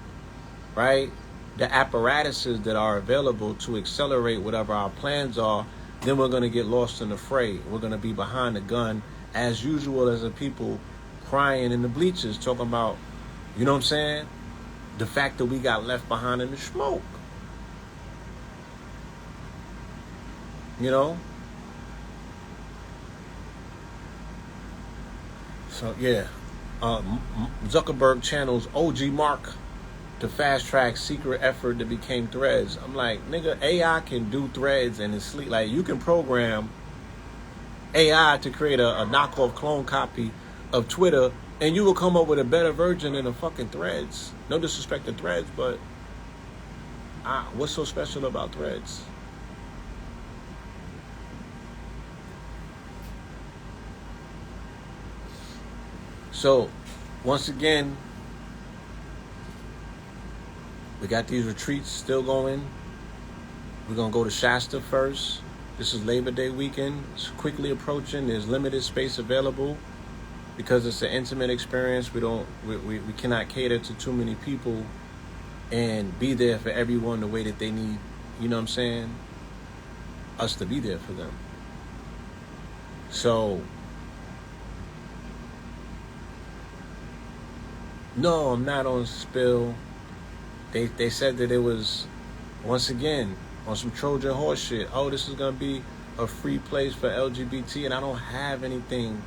right, the apparatuses that are available to accelerate whatever our plans are, then we're going to get lost in the fray. We're going to be behind the gun, as usual, as the people crying in the bleachers, talking about, you know what I'm saying, the fact that we got left behind in the smoke. You know? So, yeah. Zuckerberg channels OG Mark to fast track secret effort that became Threads. I'm like, nigga, AI can do Threads and it's sleep. Like, you can program AI to create a knockoff clone copy of Twitter, and you will come up with a better version than a fucking Threads. No disrespect to Threads, but what's so special about Threads? So, once again, we got these retreats still going. We're going to go to Shasta first. This is Labor Day weekend. It's quickly approaching. There's limited space available because it's an intimate experience. We cannot cater to too many people and be there for everyone the way that they need, you know what I'm saying, us to be there for them. So, no, I'm not on spill. They said that it was, once again, on some Trojan horse shit. Oh, this is going to be a free place for LGBT, and I don't have anything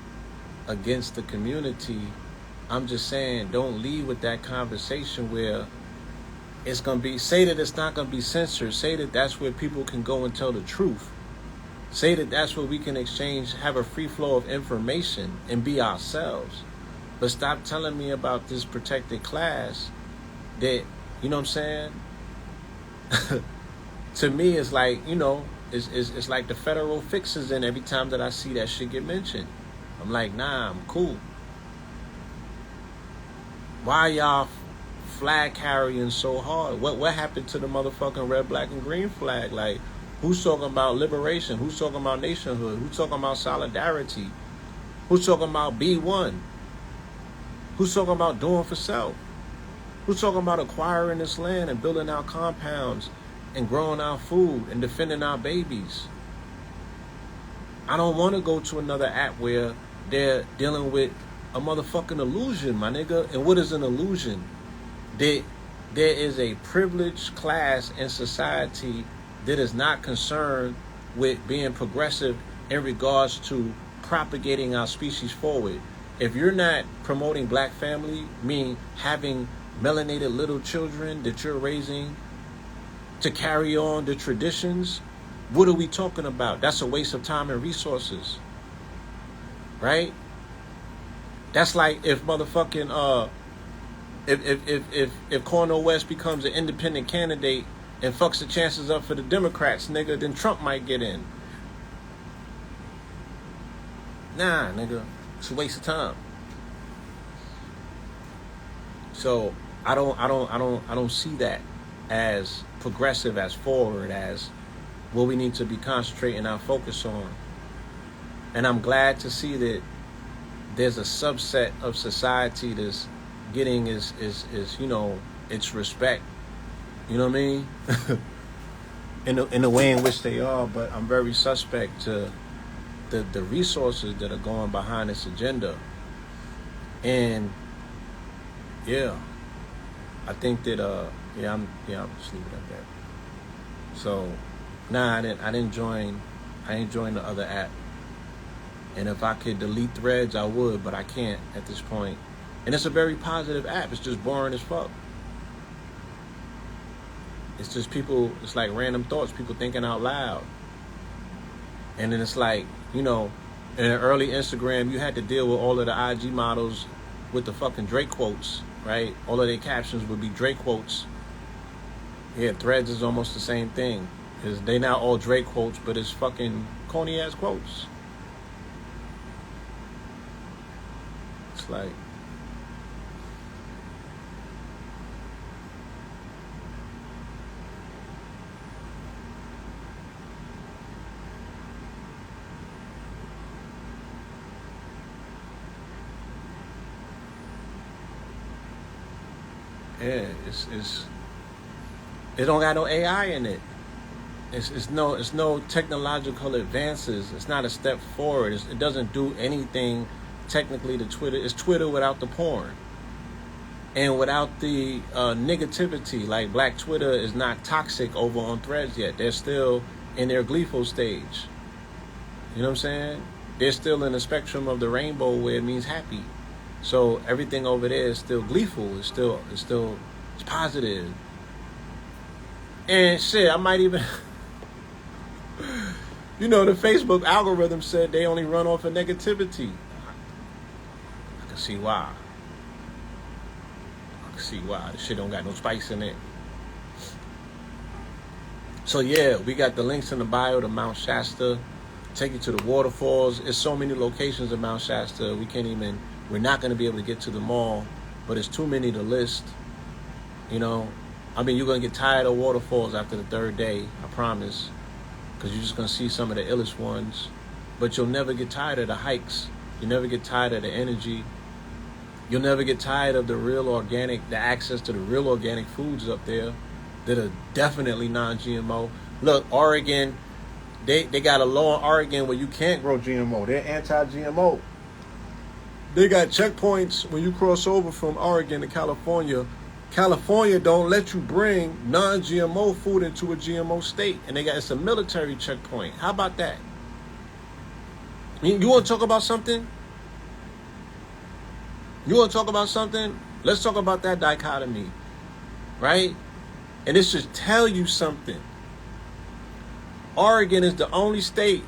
against the community. I'm just saying, don't leave with that conversation where it's going to be, say that it's not going to be censored. Say that that's where people can go and tell the truth. Say that that's where we can exchange, have a free flow of information and be ourselves. But stop telling me about this protected class that, you know what I'm saying? To me, it's like, you know, it's like the federal fixes in every time that I see that shit get mentioned. I'm like, nah, I'm cool. Why y'all flag carrying so hard? What happened to the motherfucking red, black, and green flag? Like, who's talking about liberation? Who's talking about nationhood? Who's talking about solidarity? Who's talking about B1? Who's talking about doing for self? Who's talking about acquiring this land and building our compounds and growing our food and defending our babies? I don't want to go to another app where they're dealing with a motherfucking illusion, my nigga. And what is an illusion? There is a privileged class in society that is not concerned with being progressive in regards to propagating our species forward. If you're not promoting black family, meaning having melanated little children that you're raising to carry on the traditions, what are we talking about? That's a waste of time and resources, right? That's like if motherfucking if Cornel West becomes an independent candidate and fucks the chances up for the Democrats, nigga, then Trump might get in. Nah, nigga, it's a waste of time. So I don't see that as progressive, as forward, as what we need to be concentrating our focus on. And I'm glad to see that there's a subset of society that's getting is you know, its respect. You know what I mean? in the way in which they are, but I'm very suspect to the resources that are going behind this agenda. And yeah, I think that I'm just leave it at that. So I didn't join the other app. And if I could delete Threads, I would, but I can't at this point. And it's a very positive app. It's just boring as fuck. It's just people, it's like random thoughts, people thinking out loud. And then it's like, in the early Instagram, you had to deal with all of the IG models with the fucking Drake quotes, right? All of their captions would be Drake quotes. Yeah, Threads is almost the same thing. Because they now all Drake quotes, but it's fucking corny ass quotes. It's like, yeah, it don't got no AI in it. It's no technological advances. It's not a step forward. It doesn't do anything technically to Twitter. It's Twitter without the porn and without the negativity. Like Black Twitter is not toxic over on Threads yet. They're still in their gleeful stage. You know what I'm saying? They're still in the spectrum of the rainbow where it means happy. So everything over there is still gleeful. It's positive. And shit, I might even the Facebook algorithm said they only run off of negativity. I can see why. This shit don't got no spice in it. So yeah, we got the links in the bio to Mount Shasta. Take you to the waterfalls. There's so many locations in Mount Shasta. We're not going to be able to get to them all, but it's too many to list. You're going to get tired of waterfalls after the third day, I promise, because you're just going to see some of the illest ones. But you'll never get tired of the hikes. You'll never get tired of the energy. You'll never get tired of the access to the real organic foods up there that are definitely non-GMO. Look, Oregon, they got a law in Oregon where you can't grow GMO. They're anti-GMO. They got checkpoints when you cross over from Oregon to California. California don't let you bring non-GMO food into a GMO state. And it's a military checkpoint. How about that? You want to talk about something? Let's talk about that dichotomy. Right? And this should tell you something. Oregon is the only state.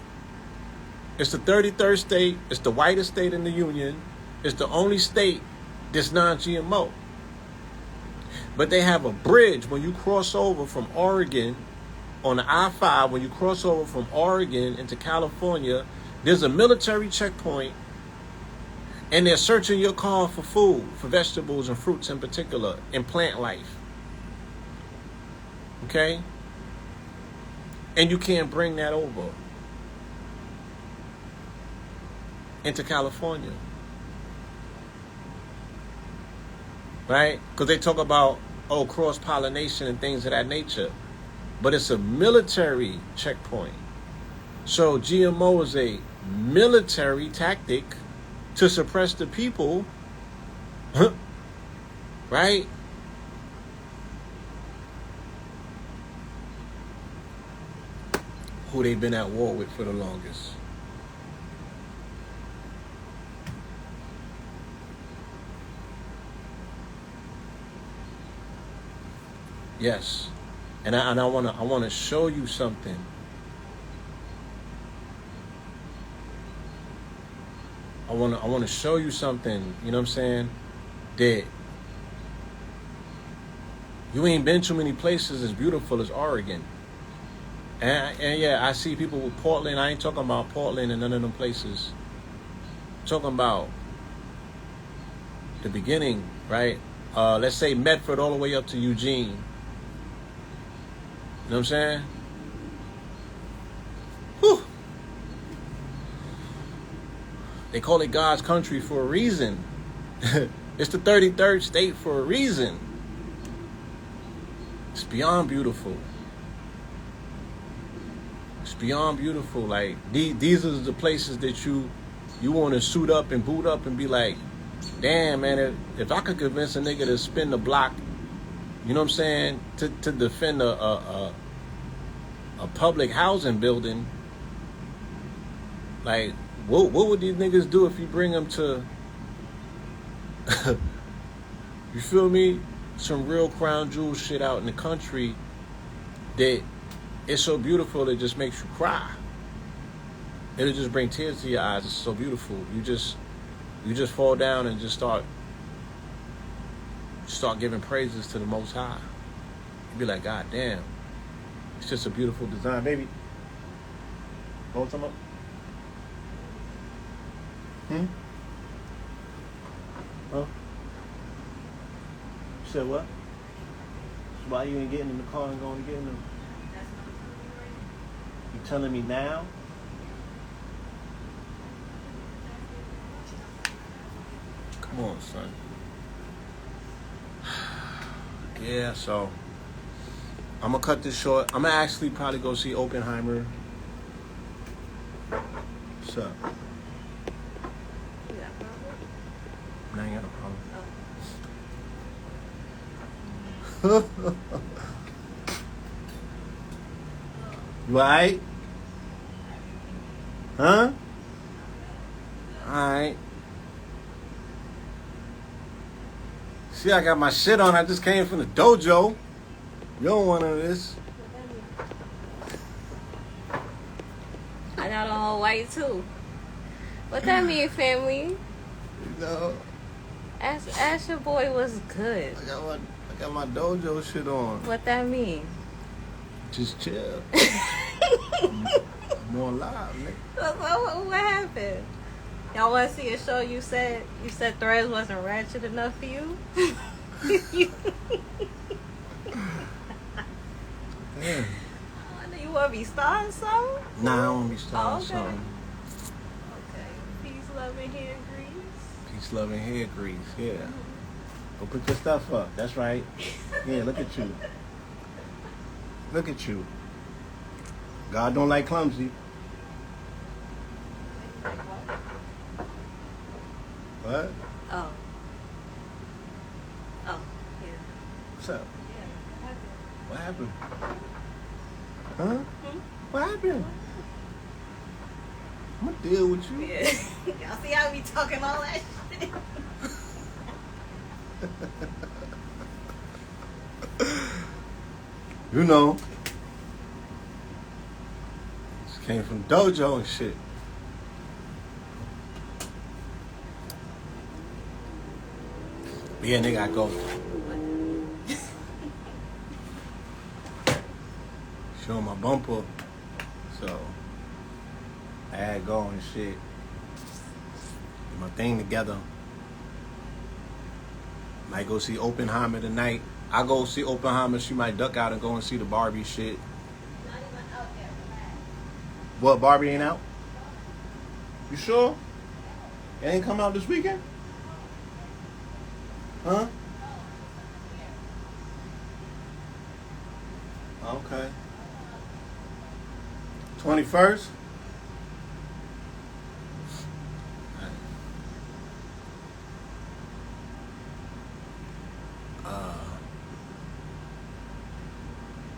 It's the 33rd state. It's the whitest state in the union. It's the only state that's non-GMO. But they have a bridge when you cross over from Oregon on the I-5. When you cross over from Oregon into California, there's a military checkpoint, and they're searching your car for food, for vegetables and fruits in particular, and plant life. Okay? And you can't bring that over into California. Right? Because they talk about, cross-pollination and things of that nature. But it's a military checkpoint. So GMO is a military tactic to suppress the people. Right? Who they've been at war with for the longest. Yes, and I wanna show you something. I wanna show you something. You know what I'm saying? That you ain't been too many places as beautiful as Oregon. And yeah, I see people with Portland. I ain't talking about Portland and none of them places. I'm talking about the beginning, right? Let's say Medford all the way up to Eugene. You know what I'm saying? Whew. They call it God's country for a reason. It's the 33rd state for a reason. It's beyond beautiful. It's beyond beautiful. Like, these are the places that you want to suit up and boot up and be like, damn, man, if I could convince a nigga to spin the block You know what I'm saying? To defend a public housing building. Like, what would these niggas do if you bring them to, you feel me? Some real crown jewel shit out in the country that it's so beautiful it just makes you cry. It'll just bring tears to your eyes. It's so beautiful. You just fall down and just start giving praises to the Most High. You be like, God damn, it's just a beautiful design, baby. Hold some up. Huh? You said what? So why you ain't getting in the car and going to get in them? You telling me now? Come on, son. Yeah, so I'm gonna cut this short. I'm gonna actually probably go see Oppenheimer. What's up? You got a problem? I ain't got no problem. You alright? Huh? Alright. See, I got my shit on. I just came from the dojo. You don't want none of this. I got on all white too. What that mean, family? You know, Ask your boy what's good. I got my dojo shit on. What that mean? Just chill. I'm more alive, nigga. What happened? Y'all want to see a show? You said Threads wasn't ratchet enough for you. Damn. You want to be starting something? Nah, I don't want to be starting Okay. something. Okay. Peace, love, and hair grease. Peace, love, and hair grease. Yeah. Go put your stuff up. That's right. Yeah, look at you. Look at you. God don't like clumsy. What? Oh. Oh, yeah. What's up? Yeah. What happened? Huh? What happened? I'm gonna deal with you. Yeah. Y'all see how we talking all that shit? You know. Just came from dojo and shit. But yeah, nigga, I go. Showing my bumper. So I had to go and shit. Get my thing together. Might go see Oppenheimer tonight. I go see Oppenheimer. She might duck out and go and see the Barbie shit. What, Barbie ain't out? You sure? It ain't come out this weekend? Huh? Okay. 21st?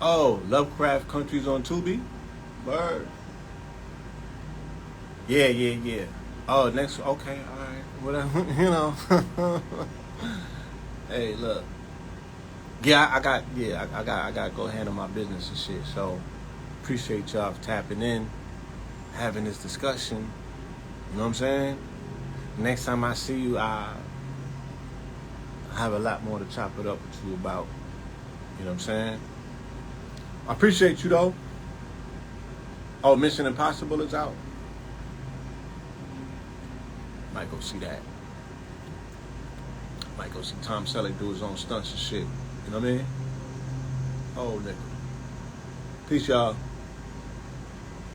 Oh, Lovecraft Country's on Tubi? Bird. Yeah. Oh, next, okay, alright. Whatever, you know. Hey, look. Yeah, I got to go handle my business and shit. So, appreciate y'all for tapping in, having this discussion. You know what I'm saying? Next time I see you, I have a lot more to chop it up with you about. You know what I'm saying? I appreciate you, though. Oh, Mission Impossible is out. Might go see that. Might go see Tom Selleck do his own stunts and shit. You know what I mean? Oh, nigga. Peace, y'all.